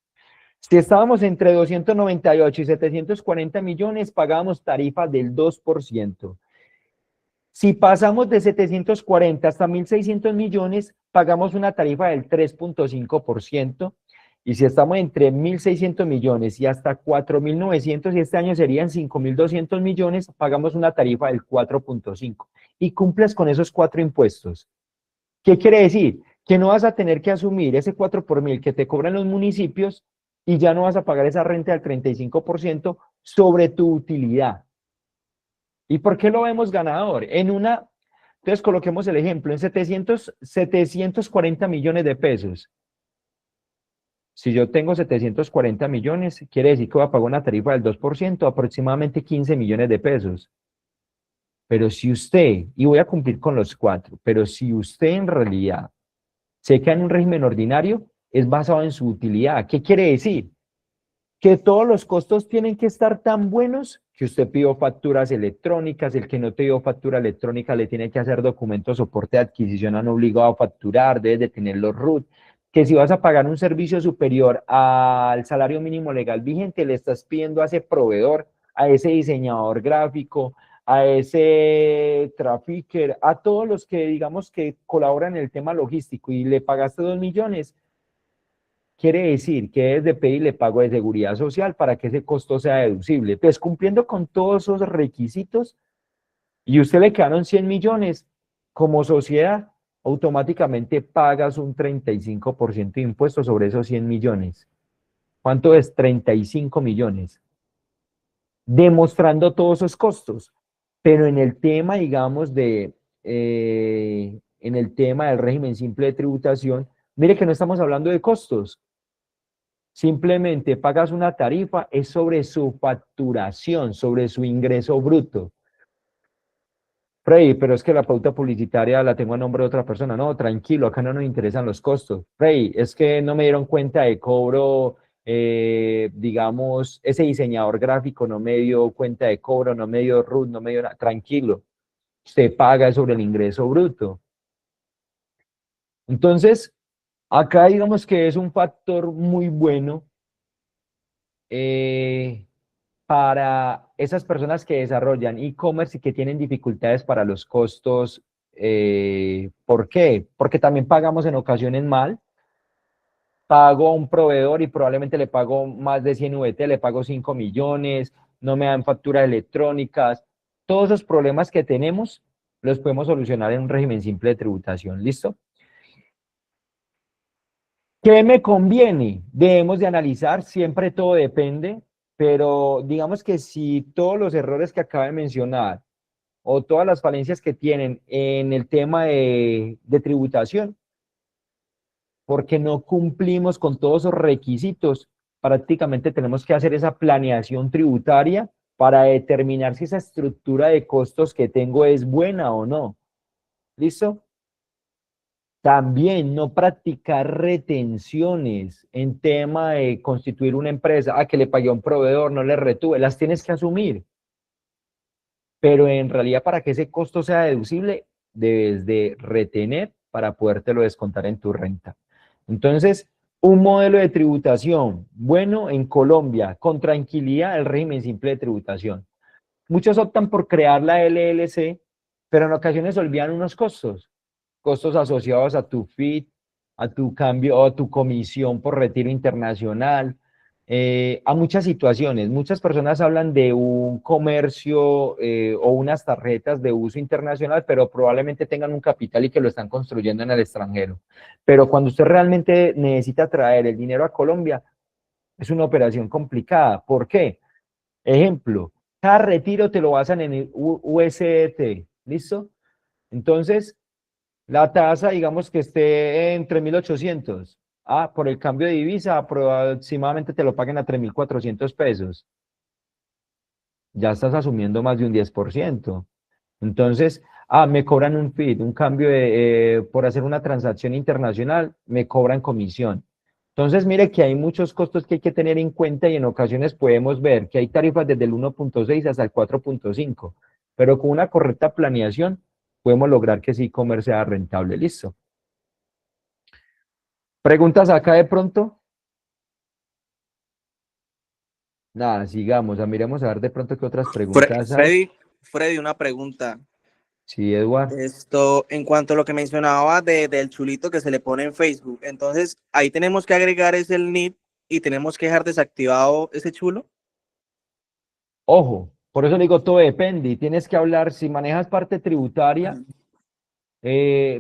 Si estábamos entre 298 y 740 millones, pagábamos tarifa del 2%. Si pasamos de 740 hasta 1.600 millones, pagamos una tarifa del 3.5%. Y si estamos entre 1.600 millones y hasta 4.900, y este año serían 5.200 millones, pagamos una tarifa del 4.5%. Y cumples con esos 4 impuestos. ¿Qué quiere decir? Que no vas a tener que asumir ese 4 por 1.000 que te cobran los municipios y ya no vas a pagar esa renta del 35% sobre tu utilidad. ¿Y por qué lo vemos ganador? Entonces coloquemos el ejemplo, en 740 millones de pesos. Si yo tengo 740 millones, quiere decir que voy a pagar una tarifa del 2%, aproximadamente 15 millones de pesos. Pero si usted, y voy a cumplir con los 4, pero si usted en realidad se queda en un régimen ordinario, es basado en su utilidad. ¿Qué quiere decir? Que todos los costos tienen que estar tan buenos que usted pidió facturas electrónicas, el que no te dio factura electrónica le tiene que hacer documento de soporte de adquisición, han obligado a facturar, debes de tener los RUT, que si vas a pagar un servicio superior al salario mínimo legal vigente, le estás pidiendo a ese proveedor, a ese diseñador gráfico, a ese trafficker, a todos los que digamos que colaboran en el tema logístico y le pagaste 2 millones, quiere decir que debes de pedirle pago de seguridad social para que ese costo sea deducible. Entonces, cumpliendo con todos esos requisitos y usted le quedaron 100 millones, como sociedad, automáticamente pagas un 35% de impuestos sobre esos 100 millones. ¿Cuánto es? 35 millones. Demostrando todos esos costos. Pero en el tema, digamos, en el tema del régimen simple de tributación, mire que no estamos hablando de costos. Simplemente pagas una tarifa, es sobre su facturación, sobre su ingreso bruto. Freddy, pero es que la pauta publicitaria la tengo a nombre de otra persona. No, tranquilo, acá no nos interesan los costos. Freddy, es que no me dieron cuenta de cobro, digamos, ese diseñador gráfico no me dio cuenta de cobro, no me dio RUT, no me dio nada. Tranquilo, usted paga sobre el ingreso bruto. Entonces, acá digamos que es un factor muy bueno para esas personas que desarrollan e-commerce y que tienen dificultades para los costos. ¿Por qué? Porque también pagamos en ocasiones mal. Pago a un proveedor y probablemente le pago más de 100 VT, le pago 5 millones, no me dan facturas electrónicas. Todos esos problemas que tenemos los podemos solucionar en un régimen simple de tributación. ¿Listo? ¿Qué me conviene? Debemos de analizar, siempre todo depende, pero digamos que si todos los errores que acabo de mencionar o todas las falencias que tienen en el tema de tributación, porque no cumplimos con todos esos requisitos, prácticamente tenemos que hacer esa planeación tributaria para determinar si esa estructura de costos que tengo es buena o no. ¿Listo? También no practicar retenciones en tema de constituir una empresa, que le pagué a un proveedor, no le retuve, las tienes que asumir. Pero en realidad para que ese costo sea deducible, debes de retener para podértelo descontar en tu renta. Entonces, un modelo de tributación bueno en Colombia, con tranquilidad, el régimen simple de tributación. Muchos optan por crear la LLC, pero en ocasiones olvidan unos costos asociados a tu FIT, a tu cambio o a tu comisión por retiro internacional, a muchas situaciones. Muchas personas hablan de un comercio o unas tarjetas de uso internacional, pero probablemente tengan un capital y que lo están construyendo en el extranjero. Pero cuando usted realmente necesita traer el dinero a Colombia, es una operación complicada. ¿Por qué? Ejemplo, cada retiro te lo basan en el USDT, ¿listo? Entonces, la tasa, digamos que esté en 3.800. Por el cambio de divisa, aproximadamente te lo paguen a 3.400 pesos. Ya estás asumiendo más de un 10%. Entonces, me cobran un fee, un cambio por hacer una transacción internacional, me cobran comisión. Entonces, mire que hay muchos costos que hay que tener en cuenta y en ocasiones podemos ver que hay tarifas desde el 1.6 hasta el 4.5, pero con una correcta planeación podemos lograr que ese e-commerce sea rentable. Listo. ¿Preguntas acá de pronto? Nada, sigamos. Miremos a ver de pronto qué otras preguntas hay. Freddy, una pregunta. Sí, Eduardo. Esto, en cuanto a lo que mencionaba del chulito que se le pone en Facebook, entonces ahí tenemos que agregar ese NIP y tenemos que dejar desactivado ese chulo. Ojo, por eso le digo, todo depende. Y tienes que hablar, si manejas parte tributaria,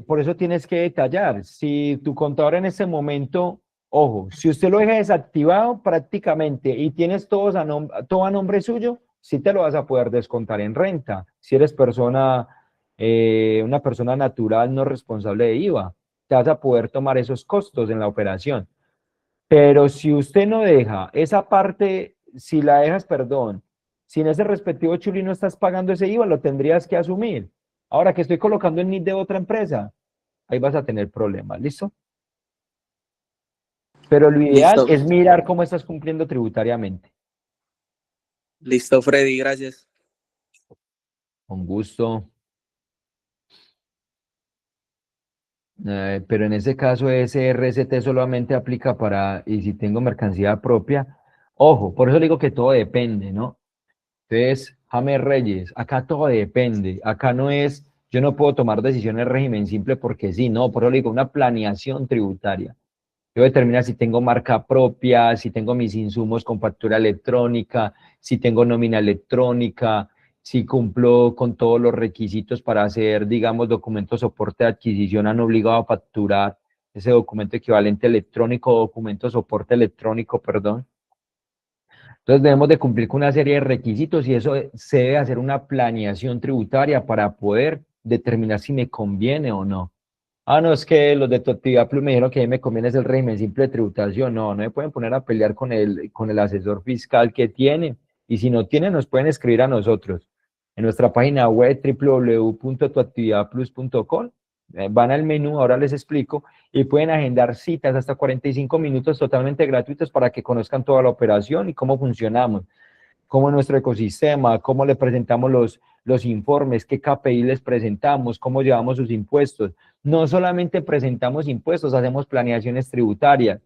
por eso tienes que detallar. Si tu contador en ese momento, ojo, si usted lo deja desactivado prácticamente y tienes todo a nombre suyo, sí te lo vas a poder descontar en renta. Si eres una persona natural no responsable de IVA, te vas a poder tomar esos costos en la operación. Pero si usted no deja esa parte, si la dejas, perdón, si en ese respectivo chuli no estás pagando ese IVA, lo tendrías que asumir. Ahora que estoy colocando el NIT de otra empresa, ahí vas a tener problemas, ¿listo? Pero lo ideal Listo, es mirar cómo estás cumpliendo tributariamente. listo, Freddy, gracias. Con gusto. Pero en ese caso ese RST solamente aplica para, y si tengo mercancía propia, ojo, por eso digo que todo depende, ¿no? Entonces, James Reyes, acá todo depende, acá no es, yo no puedo tomar decisiones en régimen simple porque sí, no, por eso digo una planeación tributaria. Yo determinar si tengo marca propia, si tengo mis insumos con factura electrónica, si tengo nómina electrónica, si cumplo con todos los requisitos para hacer, digamos, documento soporte de adquisición, han obligado a facturar ese documento equivalente electrónico, documento soporte electrónico, perdón. Entonces debemos de cumplir con una serie de requisitos y eso se debe hacer una planeación tributaria para poder determinar si me conviene o no. Ah, no, es que los de tu actividad plus me dijeron que a mí me conviene es el régimen simple de tributación. No, no me pueden poner a pelear con el asesor fiscal que tiene. Y si no tiene, nos pueden escribir a nosotros. En nuestra página web www.tuactividadplus.com van al menú, ahora les explico, y pueden agendar citas hasta 45 minutos totalmente gratuitos para que conozcan toda la operación y cómo funcionamos, cómo es nuestro ecosistema, cómo le presentamos los informes, qué KPI les presentamos, cómo llevamos sus impuestos. No solamente presentamos impuestos, hacemos planeaciones tributarias.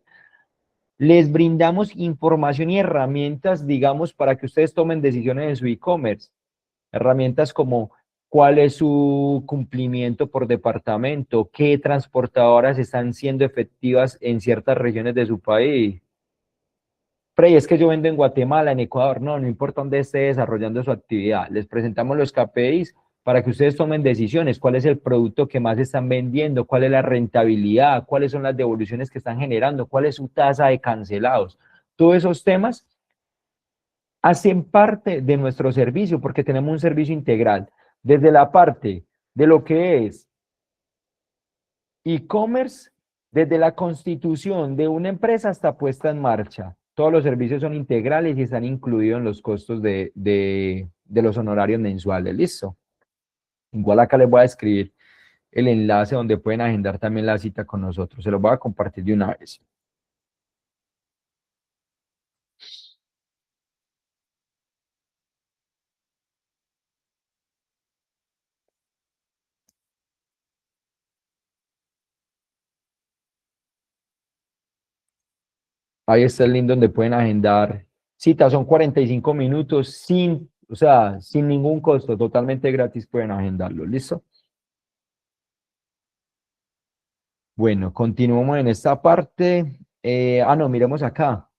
Les brindamos información y herramientas, digamos, para que ustedes tomen decisiones en su e-commerce. Herramientas como cuál es su cumplimiento por departamento, qué transportadoras están siendo efectivas en ciertas regiones de su país. Frey, es que yo vendo en Guatemala, en Ecuador, no, no importa dónde esté desarrollando su actividad, les presentamos los KPIs para que ustedes tomen decisiones, cuál es el producto que más están vendiendo, cuál es la rentabilidad, cuáles son las devoluciones que están generando, cuál es su tasa de cancelados. Todos esos temas hacen parte de nuestro servicio porque tenemos un servicio integral, desde la parte de lo que es e-commerce, desde la constitución de una empresa hasta puesta en marcha. Todos los servicios son integrales y están incluidos en los costos de los honorarios mensuales. ¿Listo? Igual acá les voy a escribir el enlace donde pueden agendar también la cita con nosotros. Se los voy a compartir de una vez. Ahí está el link donde pueden agendar citas. Son 45 minutos sin, o sea, sin ningún costo, totalmente gratis pueden agendarlo. ¿Listo? Bueno, continuamos en esta parte. No, miremos acá.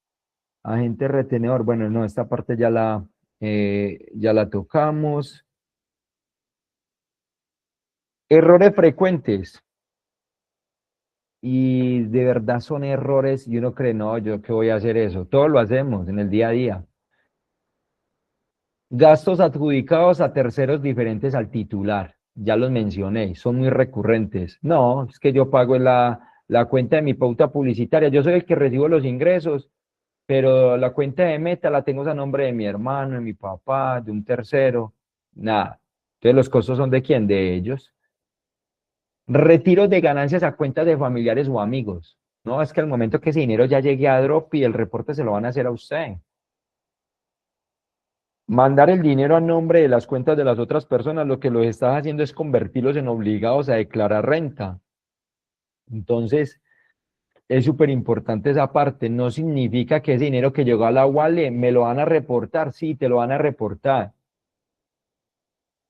Agente retenedor. Bueno, no, esta parte ya la tocamos. Errores frecuentes. Y de verdad son errores y uno cree, no, yo qué voy a hacer eso. Todos lo hacemos en el día a día. Gastos adjudicados a terceros diferentes al titular. Ya los mencioné, son muy recurrentes. No, es que yo pago la cuenta de mi pauta publicitaria. Yo soy el que recibo los ingresos, pero la cuenta de Meta la tengo a nombre de mi hermano, de mi papá, de un tercero. Nada. Entonces, ¿los costos son de quién? De ellos. Retiros de ganancias a cuentas de familiares o amigos. No, es que al momento que ese dinero ya llegue a Drop y el reporte se lo van a hacer a usted. Mandar el dinero a nombre de las cuentas de las otras personas, lo que los estás haciendo es convertirlos en obligados a declarar renta. Entonces, es súper importante esa parte. No significa que ese dinero que llegó a la wallet me lo van a reportar. Sí, te lo van a reportar.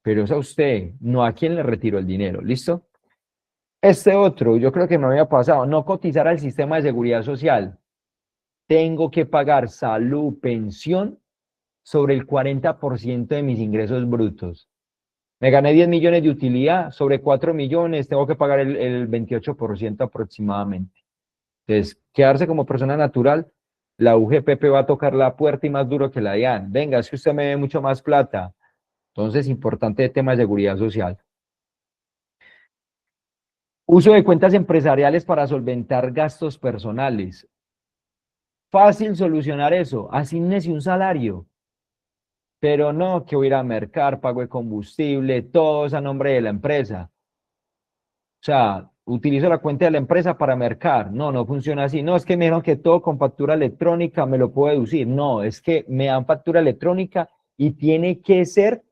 Pero es a usted, no a quien le retiró el dinero. ¿Listo? Este otro, yo creo que me había pasado, no cotizar al sistema de seguridad social. Tengo que pagar salud, pensión sobre el 40% de mis ingresos brutos. Me gané 10 millones de utilidad, sobre 4 millones, tengo que pagar el 28% aproximadamente. Entonces, quedarse como persona natural, la UGPP va a tocar la puerta y más duro que la DIAN. Venga, es que usted me dé mucho más plata. Entonces, importante el tema de seguridad social. Uso de cuentas empresariales para solventar gastos personales. Fácil solucionar eso, asígnese un salario. Pero no que voy a ir a mercar, pago de combustible, todo es a nombre de la empresa. O sea, utilizo la cuenta de la empresa para mercar. No, no funciona así. No, es que me dijeron que todo con factura electrónica me lo puedo deducir. No, es que me dan factura electrónica y tiene que ser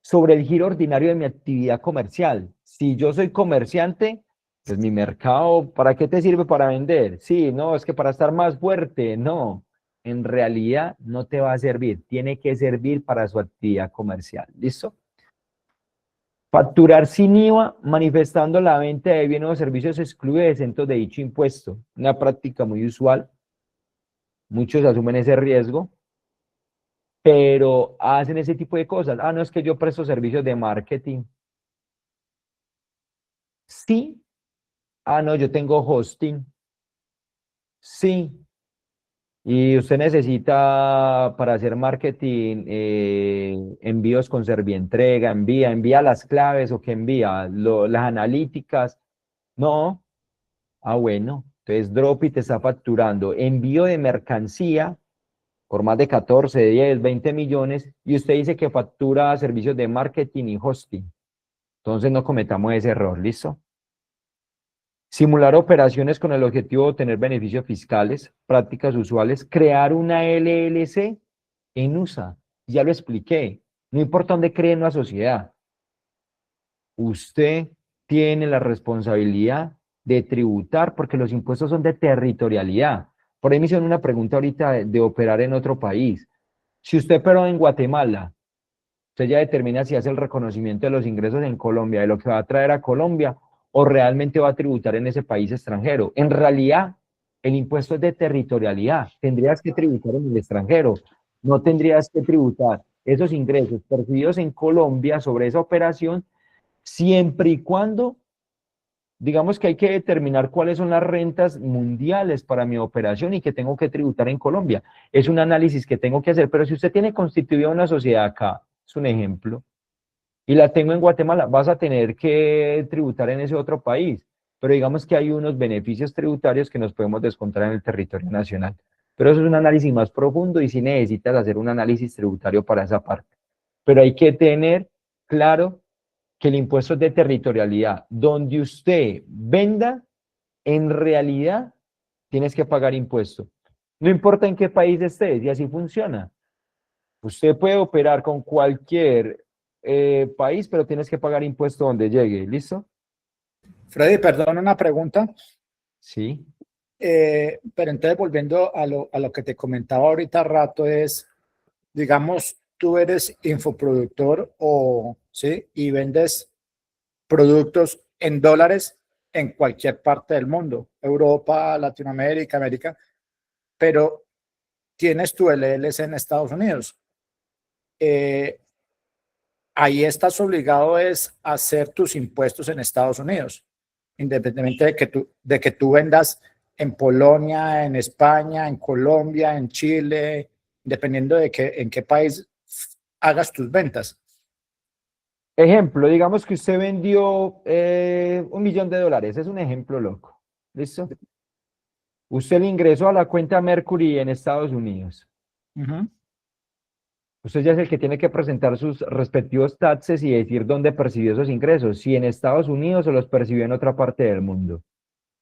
sobre el giro ordinario de mi actividad comercial. Si yo soy comerciante, pues mi mercado, ¿para qué te sirve para vender? Sí, no, es que para estar más fuerte, no. En realidad no te va a servir, tiene que servir para su actividad comercial. ¿Listo? Facturar sin IVA, manifestando la venta de bienes o servicios excluidos exentos de dicho impuesto. Una práctica muy usual. Muchos asumen ese riesgo, pero hacen ese tipo de cosas. Ah, no, es que yo presto servicios de marketing. Sí. Ah, no, yo tengo hosting. Sí. Y usted necesita para hacer marketing envíos con Servientrega, envía las claves o qué envía, las analíticas. No. Ah, bueno. Entonces Dropi te está facturando envío de mercancía por más de 14, 10, 20 millones y usted dice que factura servicios de marketing y hosting. Entonces no cometamos ese error, ¿listo? Simular operaciones con el objetivo de obtener beneficios fiscales, prácticas usuales, crear una LLC en USA. Ya lo expliqué. No importa dónde cree en una sociedad. Usted tiene la responsabilidad de tributar porque los impuestos son de territorialidad. Por ahí me hicieron una pregunta ahorita de operar en otro país. Si usted operó en Guatemala, usted ya determina si hace el reconocimiento de los ingresos en Colombia, de lo que va a traer a Colombia, o realmente va a tributar en ese país extranjero. En realidad, el impuesto es de territorialidad. Tendrías que tributar en el extranjero. No tendrías que tributar esos ingresos percibidos en Colombia sobre esa operación, siempre y cuando, digamos que hay que determinar cuáles son las rentas mundiales para mi operación y que tengo que tributar en Colombia. Es un análisis que tengo que hacer, pero si usted tiene constituida una sociedad acá, es un ejemplo, y la tengo en Guatemala, vas a tener que tributar en ese otro país. Pero digamos que hay unos beneficios tributarios que nos podemos descontar en el territorio nacional. Pero eso es un análisis más profundo y si necesitas hacer un análisis tributario para esa parte. Pero hay que tener claro que el impuesto es de territorialidad. Donde usted venda, en realidad tienes que pagar impuesto. No importa en qué país estés, y así funciona. Usted puede operar con cualquier país, pero tienes que pagar impuesto donde llegue. ¿Listo? Freddy, perdón, una pregunta. Sí. Pero entonces volviendo a lo que te comentaba ahorita rato es, digamos, tú eres infoproductor o, ¿sí? Y vendes productos en dólares en cualquier parte del mundo, Europa, Latinoamérica, América, pero tienes tu LLC en Estados Unidos. Ahí estás obligado es a hacer tus impuestos en Estados Unidos, independientemente de que tú vendas en Polonia, en España, en Colombia, en Chile, dependiendo de en qué país hagas tus ventas. Ejemplo, digamos que usted vendió $1.000.000. Es un ejemplo loco. ¿Listo? Usted le ingresó a la cuenta Mercury en Estados Unidos. Usted ya es el que tiene que presentar sus respectivos taxes y decir dónde percibió esos ingresos, si en Estados Unidos o los percibió en otra parte del mundo.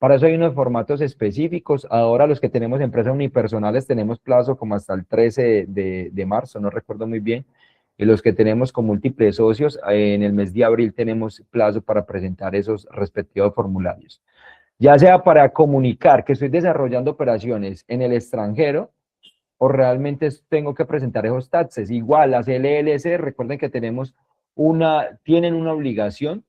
Para eso hay unos formatos específicos. Ahora los que tenemos empresas unipersonales tenemos plazo como hasta el 13 de marzo, no recuerdo muy bien. Y los que tenemos con múltiples socios, en el mes de abril tenemos plazo para presentar esos respectivos formularios. Ya sea para comunicar que estoy desarrollando operaciones en el extranjero, o realmente tengo que presentar esos taxes. Igual las LLC, recuerden que tienen una obligación,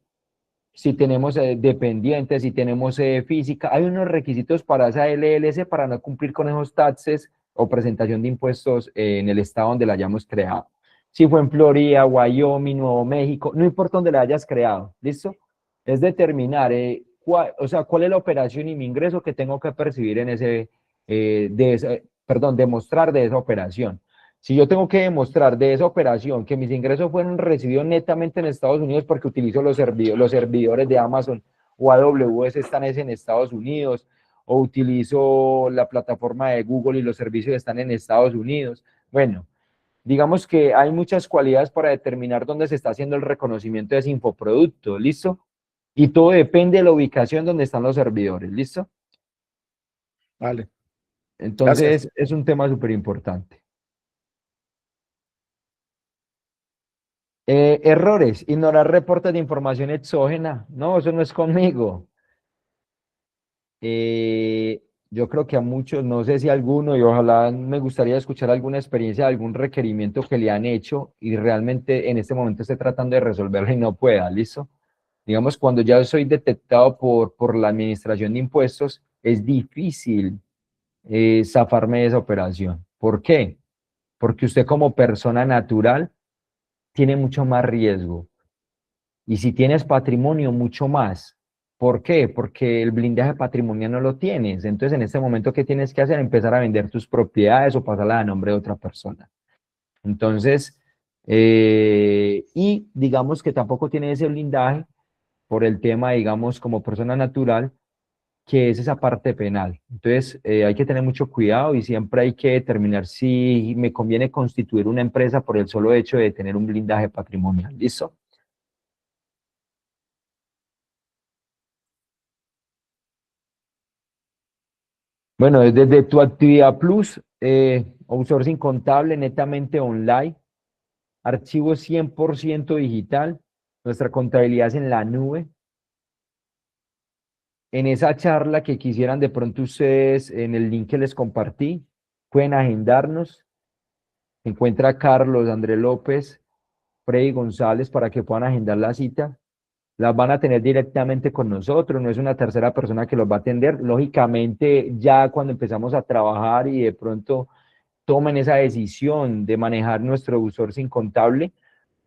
si tenemos dependientes, si tenemos física, hay unos requisitos para esa LLC para no cumplir con esos taxes o presentación de impuestos en el estado donde la hayamos creado. Si fue en Florida, Wyoming, Nuevo México, no importa donde la hayas creado, ¿listo? Es determinar cuál es la operación y mi ingreso que tengo que percibir en demostrar de esa operación. Si yo tengo que demostrar de esa operación que mis ingresos fueron recibidos netamente en Estados Unidos porque utilizo los servidores de Amazon o AWS están en Estados Unidos, o utilizo la plataforma de Google y los servicios están en Estados Unidos. Bueno, digamos que hay muchas cualidades para determinar dónde se está haciendo el reconocimiento de ese infoproducto, ¿listo? Y todo depende de la ubicación donde están los servidores, ¿listo? Vale, gracias. Entonces, es un tema súper importante. Errores, ignorar reportes de información exógena. No, eso no es conmigo. Yo creo que a muchos, no sé si alguno, y ojalá me gustaría escuchar alguna experiencia, algún requerimiento que le han hecho y realmente en este momento esté tratando de resolverlo y no pueda, ¿listo? Digamos, cuando ya soy detectado por la administración de impuestos, es difícil zafarme de esa operación. ¿Por qué? Porque usted como persona natural tiene mucho más riesgo. Y si tienes patrimonio, mucho más. ¿Por qué? Porque el blindaje patrimonial no lo tienes. Entonces, en este momento, ¿qué tienes que hacer? Empezar a vender tus propiedades o pasarla a nombre de otra persona. Entonces, y digamos que tampoco tiene ese blindaje por el tema, digamos, como persona natural, que es esa parte penal. Entonces, hay que tener mucho cuidado y siempre hay que determinar si me conviene constituir una empresa por el solo hecho de tener un blindaje patrimonial. ¿Listo? Bueno, desde tu actividad plus, outsourcing contable netamente online, archivo 100% digital, nuestra contabilidad es en la nube. En esa charla que quisieran de pronto ustedes, en el link que les compartí, pueden agendarnos. Se encuentra Carlos, André López, Freddy González para que puedan agendar la cita. Las van a tener directamente con nosotros, no es una tercera persona que los va a atender. Lógicamente, ya cuando empezamos a trabajar y de pronto tomen esa decisión de manejar nuestro outsourcing contable,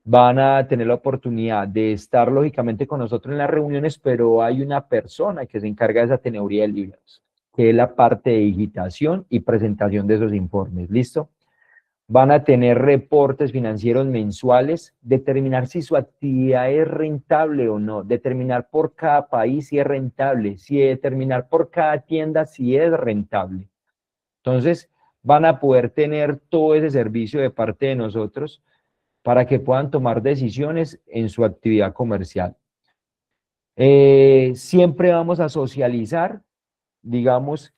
van a tener la oportunidad de estar lógicamente con nosotros en las reuniones, pero hay una persona que se encarga de esa teneduría de libros, que es la parte de digitación y presentación de esos informes. ¿Listo? Van a tener reportes financieros mensuales, determinar si su actividad es rentable o no, determinar por cada país si es rentable, si determinar por cada tienda si es rentable. Entonces, van a poder tener todo ese servicio de parte de nosotros para que puedan tomar decisiones en su actividad comercial. Siempre vamos a socializar, digamos,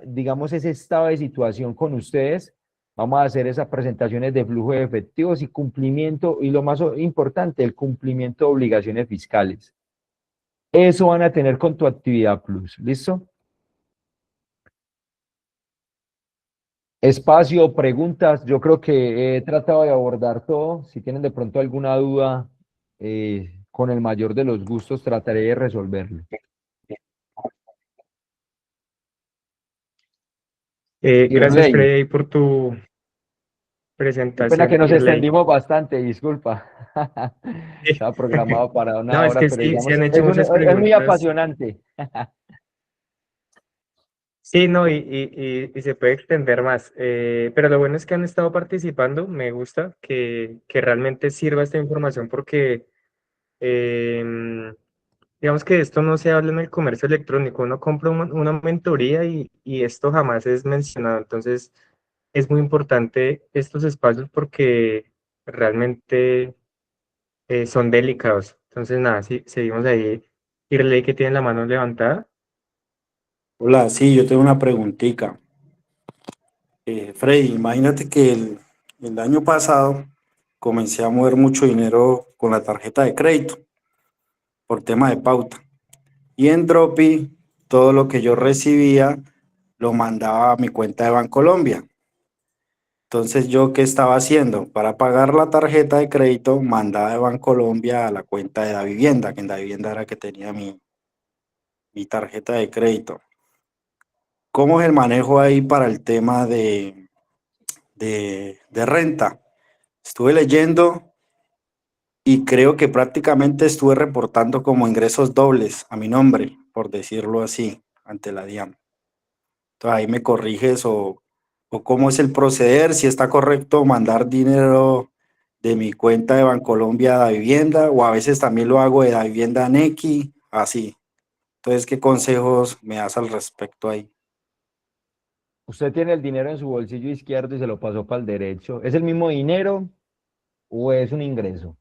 digamos, ese estado de situación con ustedes. Vamos a hacer esas presentaciones de flujo de efectivos y cumplimiento, y lo más importante, el cumplimiento de obligaciones fiscales. Eso van a tener con tu actividad plus, ¿listo? Espacio, preguntas, yo creo que he tratado de abordar todo. Si tienen de pronto alguna duda, con el mayor de los gustos trataré de resolverlo. Gracias, Irley, Freddy, por tu qué pena que presentación, nos Irley. extendimos bastante, disculpa. Estaba programado para una No, es hora, que pero sí, se digamos, han hecho muchas es muy preguntas. apasionante. Sí, no, y se puede extender más. Pero lo bueno es que han estado participando. Me gusta que realmente sirva esta información porque em, digamos que esto no se habla en el comercio electrónico. Uno compra una mentoría y esto jamás es mencionado. Entonces, es muy importante estos espacios porque realmente son delicados. Entonces, nada, sí, seguimos ahí. Irley que tiene la mano levantada. Hola, sí, yo tengo una preguntita. Freddy, imagínate que el año pasado comencé a mover mucho dinero con la tarjeta de crédito por tema de pauta. Y en Dropi, todo lo que yo recibía lo mandaba a mi cuenta de Bancolombia. Entonces, ¿yo qué estaba haciendo? Para pagar la tarjeta de crédito, mandaba de Bancolombia a la cuenta de la vivienda, que en la vivienda era que tenía mi tarjeta de crédito. ¿Cómo es el manejo ahí para el tema de renta? Estuve leyendo y creo que prácticamente estuve reportando como ingresos dobles a mi nombre, por decirlo así, ante la DIAN. Entonces ahí me corriges o cómo es el proceder, si está correcto mandar dinero de mi cuenta de Bancolombia a la vivienda o a veces también lo hago de la vivienda a Nequi, así. Entonces, ¿qué consejos me das al respecto ahí? Usted tiene el dinero en su bolsillo izquierdo y se lo pasó para el derecho. ¿Es el mismo dinero o es un ingreso?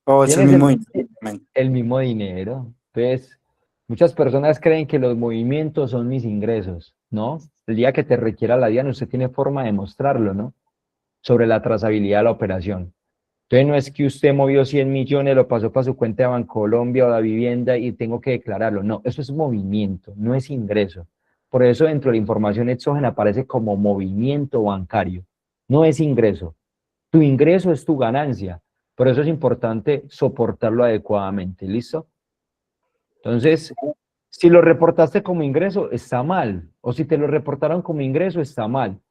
O es el Tienes mismo dinero. el mismo dinero. Entonces, muchas personas creen que los movimientos son mis ingresos, ¿no? El día que te requiera la DIAN, usted tiene forma de mostrarlo, ¿no? Sobre la trazabilidad de la operación. Entonces, no es que usted movió 100 millones, lo pasó para su cuenta de Bancolombia o la vivienda y tengo que declararlo. No, eso es movimiento, no es ingreso. Por eso dentro de la información exógena aparece como movimiento bancario, no es ingreso. Tu ingreso es tu ganancia. Por eso es importante soportarlo adecuadamente. ¿Listo? Entonces, si lo reportaste como ingreso, está mal. O si te lo reportaron como ingreso, está mal.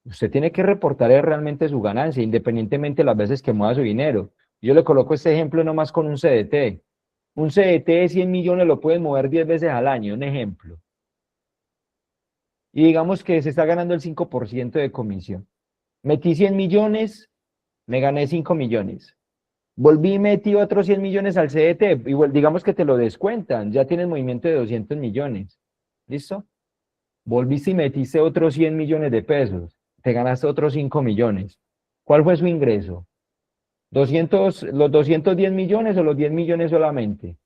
Usted tiene que reportar realmente su ganancia, independientemente de las veces que mueva su dinero. Yo le coloco este ejemplo nomás con un CDT. Un CDT de 100 millones lo pueden mover 10 veces al año, un ejemplo. Y digamos que se está ganando el 5% de comisión. Metí 100 millones, me gané 5 millones. Volví y metí otros 100 millones al CDT, igual digamos que te lo descuentan, ya tienes movimiento de 200 millones. ¿Listo? Volviste y metiste otros 100 millones de pesos, te ganaste otros 5 millones. ¿Cuál fue su ingreso? ¿Los 210 millones o los 10 millones solamente?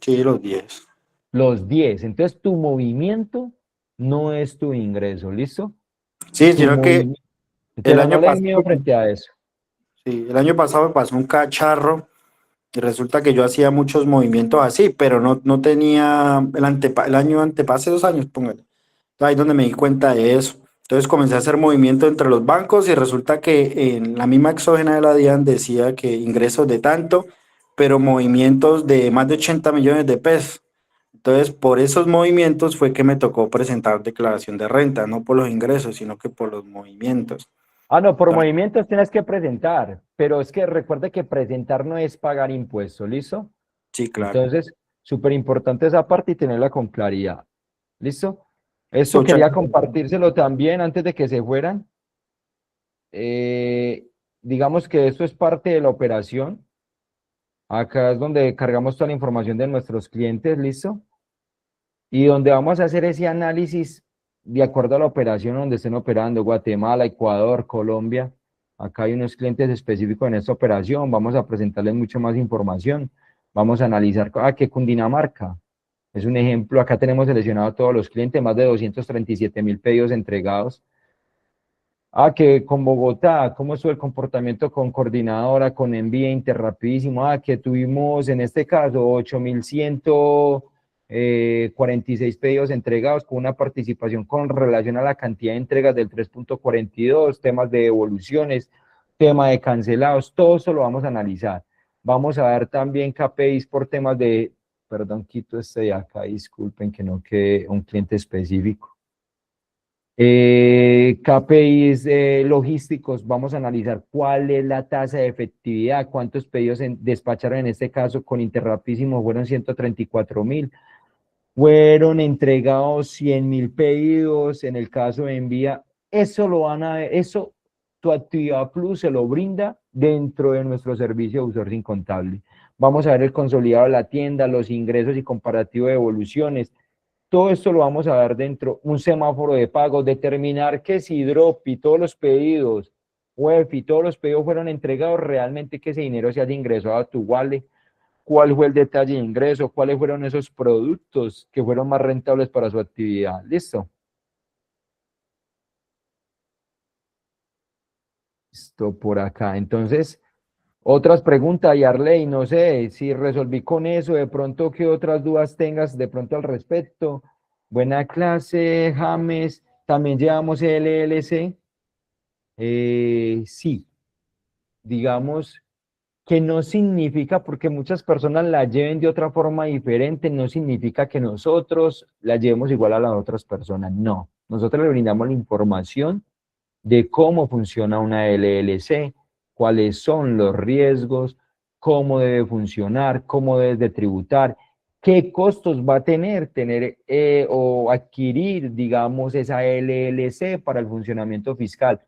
Sí, los 10. Los 10. Entonces tu movimiento no es tu ingreso, ¿listo? Sí, Tu sino que movimiento. el Pero no año le den pasado, miedo frente a eso. sí, el año pasado me pasó un cacharro y resulta que yo hacía muchos movimientos así, pero no tenía el año antepasado, 2 años, póngale. Ahí donde me di cuenta de eso. Entonces comencé a hacer movimiento entre los bancos y resulta que en la misma exógena de la DIAN decía que ingresos de tanto, pero movimientos de más de 80 millones de pesos. Entonces, por esos movimientos fue que me tocó presentar declaración de renta, no por los ingresos, sino que por los movimientos. Ah, no, por Entonces, movimientos tienes que presentar, pero es que recuerde que presentar no es pagar impuestos, ¿listo? sí, claro. Entonces, súper importante esa parte y tenerla con claridad. ¿Listo? Esto Muchas quería compartírselo también antes de que se fueran. Digamos que esto es parte de la operación. Acá es donde cargamos toda la información de nuestros clientes, ¿listo? Y donde vamos a hacer ese análisis de acuerdo a la operación donde estén operando, Guatemala, Ecuador, Colombia. Acá hay unos clientes específicos en esta operación, vamos a presentarles mucho más información. Vamos a analizar, que Cundinamarca es un ejemplo. Acá tenemos seleccionado a todos los clientes, más de 237.000 pedidos entregados. Que con Bogotá, ¿cómo estuvo el comportamiento con coordinadora, con envía interrapidísimo? Que tuvimos en este caso 8.146 pedidos entregados con una participación con relación a la cantidad de entregas del 3.42, temas de devoluciones, tema de cancelados, todo eso lo vamos a analizar. Vamos a ver también KPIs por temas de, perdón, quito este de acá, disculpen que no quede un cliente específico. KPIs logísticos, vamos a analizar cuál es la tasa de efectividad, cuántos pedidos despacharon en este caso con Interrapidísimo, fueron 134.000, fueron entregados 100.000 pedidos, en el caso de envía, eso lo van a ver, eso tu actividad plus se lo brinda dentro de nuestro servicio de outsourcing contable. Vamos a ver el consolidado de la tienda, los ingresos y comparativo de evoluciones. Todo esto lo vamos a ver dentro, un semáforo de pago, determinar que si Drop y todos los pedidos, web y todos los pedidos fueron entregados, realmente que ese dinero se haya ingresado a tu wallet, cuál fue el detalle de ingreso, cuáles fueron esos productos que fueron más rentables para su actividad. ¿Listo? Listo por acá. Entonces, otras preguntas, Yarley, no sé si resolví con eso, de pronto qué otras dudas tengas de pronto al respecto. Buena clase, James. También llevamos el LLC. Sí, digamos que no significa, porque muchas personas la lleven de otra forma diferente, no significa que nosotros la llevemos igual a las otras personas. No, nosotros le brindamos la información de cómo funciona una LLC, cuáles son los riesgos, cómo debe funcionar, cómo debes de tributar, qué costos va a tener o adquirir, digamos, esa LLC para el funcionamiento fiscal.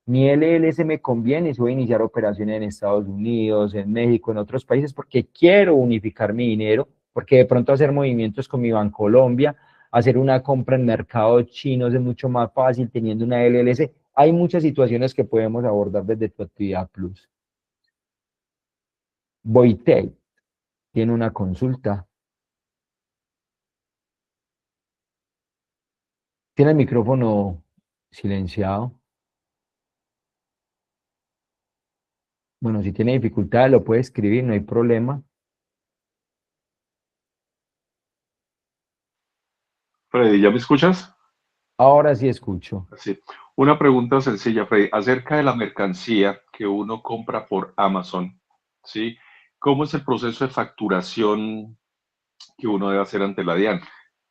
Mi LLC me conviene si voy a iniciar operaciones en Estados Unidos, en México, en otros países, porque quiero unificar mi dinero, porque de pronto hacer movimientos con mi Bancolombia, hacer una compra en mercados chinos es mucho más fácil teniendo una LLC. Hay muchas situaciones que podemos abordar desde tu actividad plus. Boitey tiene una consulta. Tiene el micrófono silenciado. Bueno, si tiene dificultad lo puede escribir, no hay problema. Freddy, ¿ya me escuchas? Ahora sí escucho. Sí. Una pregunta sencilla, Freddy, acerca de la mercancía que uno compra por Amazon, ¿sí? ¿Cómo es el proceso de facturación que uno debe hacer ante la DIAN,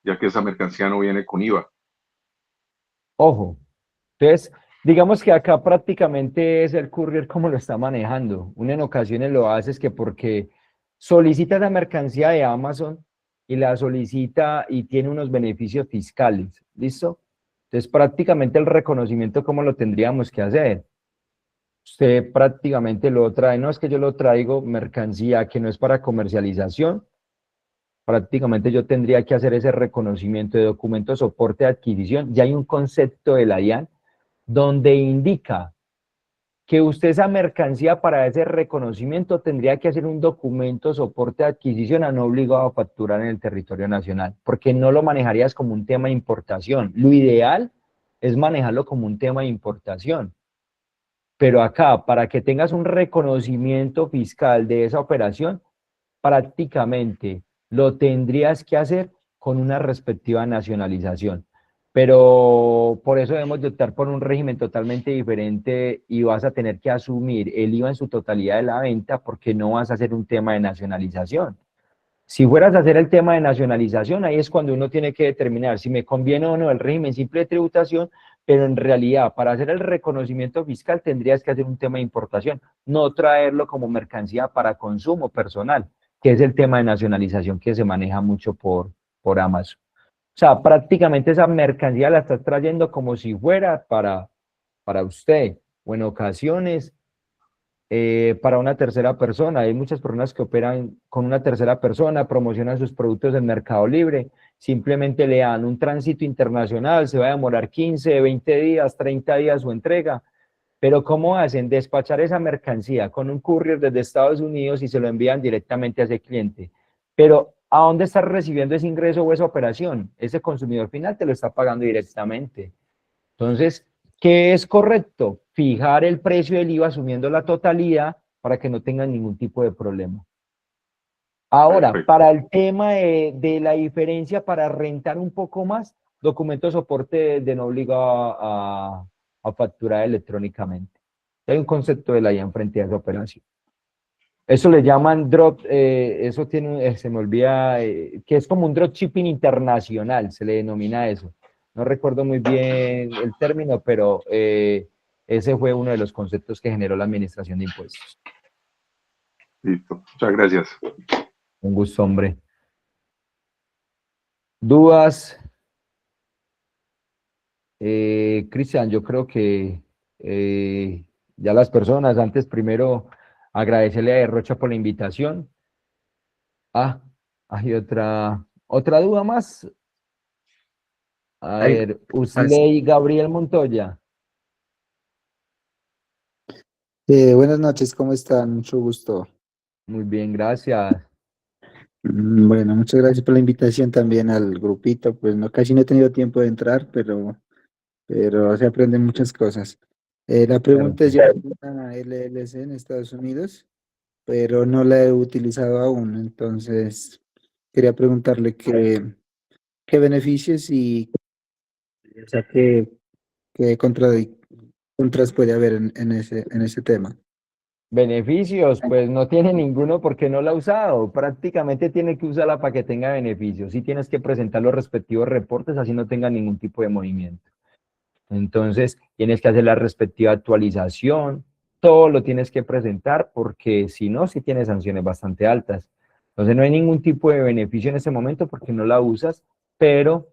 ya que esa mercancía no viene con IVA? Ojo. Entonces, digamos que acá prácticamente es el courier como lo está manejando. Uno en ocasiones lo hace es que porque solicita la mercancía de Amazon y la solicita y tiene unos beneficios fiscales. ¿Listo? Entonces, prácticamente el reconocimiento, ¿cómo lo tendríamos que hacer? Usted prácticamente lo trae, no es que yo lo traigo mercancía que no es para comercialización, prácticamente yo tendría que hacer ese reconocimiento de documento, soporte de adquisición. Ya hay un concepto de la DIAN donde indica que usted esa mercancía para ese reconocimiento tendría que hacer un documento soporte de adquisición a no obligado a facturar en el territorio nacional, porque no lo manejarías como un tema de importación. Lo ideal es manejarlo como un tema de importación. Pero acá, para que tengas un reconocimiento fiscal de esa operación, prácticamente lo tendrías que hacer con una respectiva nacionalización. Pero por eso debemos de optar por un régimen totalmente diferente y vas a tener que asumir el IVA en su totalidad de la venta porque no vas a hacer un tema de nacionalización. Si fueras a hacer el tema de nacionalización, ahí es cuando uno tiene que determinar si me conviene o no el régimen simple de tributación, pero en realidad para hacer el reconocimiento fiscal tendrías que hacer un tema de importación, no traerlo como mercancía para consumo personal, que es el tema de nacionalización que se maneja mucho por Amazon. O sea, prácticamente esa mercancía la estás trayendo como si fuera para usted, o en ocasiones para una tercera persona. Hay muchas personas que operan con una tercera persona, promocionan sus productos en Mercado Libre, simplemente le dan un tránsito internacional, se va a demorar 15, 20 días, 30 días su entrega, pero ¿cómo hacen? Despachar esa mercancía con un courier desde Estados Unidos y se lo envían directamente a ese cliente. Pero ¿a dónde estás recibiendo ese ingreso o esa operación? Ese consumidor final te lo está pagando directamente. Entonces, ¿qué es correcto? Fijar el precio del IVA asumiendo la totalidad para que no tengan ningún tipo de problema. Ahora, Perfecto. para el tema de la diferencia para rentar un poco más, documento de soporte de no obliga a facturar electrónicamente. Hay un concepto de la IA frente a esa operación. Eso le llaman drop, eso tiene, se me olvida, que es como un dropshipping internacional, se le denomina eso. No recuerdo muy bien el término, pero ese fue uno de los conceptos que generó la Administración de Impuestos. Listo. Muchas gracias. Un gusto, hombre. ¿Dudas? Cristian, yo creo que ya las personas, antes primero agradecerle a Rocha por la invitación. Ah, hay otra duda más. A Ay, ver, as- Usley Gabriel Montoya. Buenas noches, ¿cómo están? Mucho gusto. Muy bien, gracias. Bueno, muchas gracias por la invitación también al grupito. Pues no, casi no he tenido tiempo de entrar, pero se aprenden muchas cosas. La Claro pregunta que es, yo sí. tengo una LLC en Estados Unidos, pero no la he utilizado aún. Entonces, quería preguntarle qué beneficios y, o sea, qué contras puede haber en ese tema. Beneficios, pues no tiene ninguno porque no la ha usado. Prácticamente tiene que usarla para que tenga beneficios. Sí tienes que presentar los respectivos reportes, así no tenga ningún tipo de movimiento. Entonces, tienes que hacer la respectiva actualización, todo lo tienes que presentar porque si no, sí tienes sanciones bastante altas. Entonces, no hay ningún tipo de beneficio en ese momento porque no la usas, pero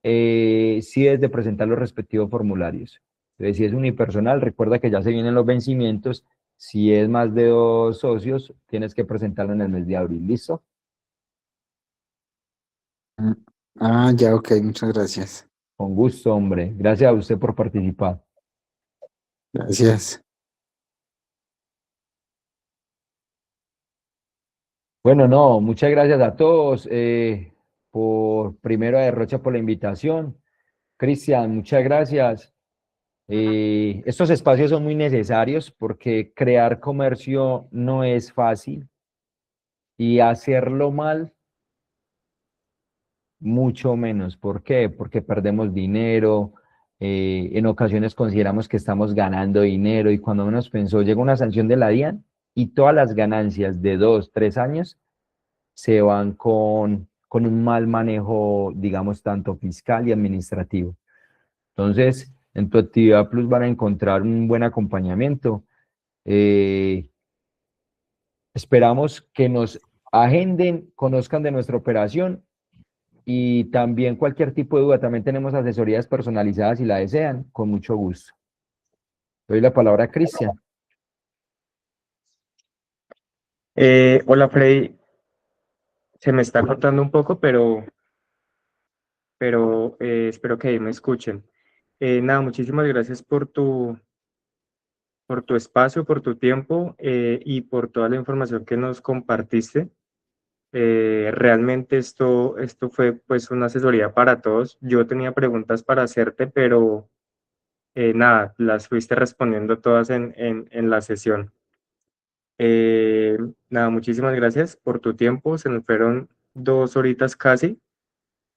sí es de presentar los respectivos formularios. Entonces, si es unipersonal, recuerda que ya se vienen los vencimientos. Si es más de 2 socios, tienes que presentarlo en el mes de abril. ¿Listo? Ah, ya, ok, muchas gracias. Con gusto, hombre. Gracias a usted por participar. Gracias. Bueno, no, muchas gracias a todos. Por primero a Derrocha por la invitación. Cristian, muchas gracias. Estos espacios son muy necesarios porque crear comercio no es fácil y hacerlo mal mucho menos. ¿Por qué? Porque perdemos dinero, en ocasiones consideramos que estamos ganando dinero y cuando menos pensó llega una sanción de la DIAN y todas las ganancias de 2, 3 años se van con un mal manejo, digamos, tanto fiscal y administrativo. Entonces, en tu actividad plus van a encontrar un buen acompañamiento. Esperamos que nos agenden, conozcan de nuestra operación y también cualquier tipo de duda. También tenemos asesorías personalizadas si la desean, con mucho gusto. Doy la palabra a Cristian. Hola Freddy, se me está cortando un poco, pero espero que ahí me escuchen. Nada, muchísimas gracias por tu espacio, por tu tiempo y por toda la información que nos compartiste. Realmente esto fue pues una asesoría para todos. Yo tenía preguntas para hacerte, pero nada, las fuiste respondiendo todas en la sesión. Eh, Nada, muchísimas gracias por tu tiempo. Se nos fueron 2 horitas casi.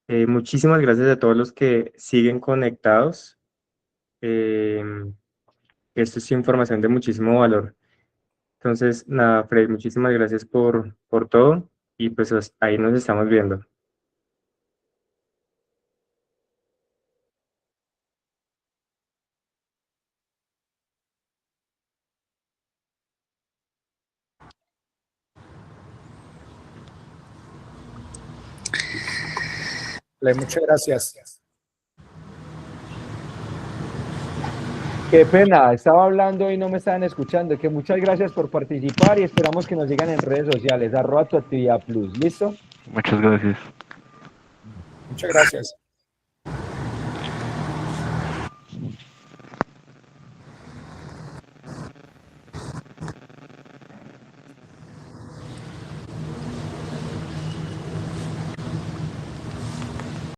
Muchísimas gracias a todos los que siguen conectados. Eh, Esto es información de muchísimo valor. Entonces, nada, Fred, muchísimas gracias por todo y pues ahí nos estamos viendo. Muchas gracias. Qué pena, estaba hablando y no me estaban escuchando. Que muchas gracias por participar y esperamos que nos sigan en redes sociales, @tuactividad plus. ¿Listo? Muchas gracias. Muchas gracias.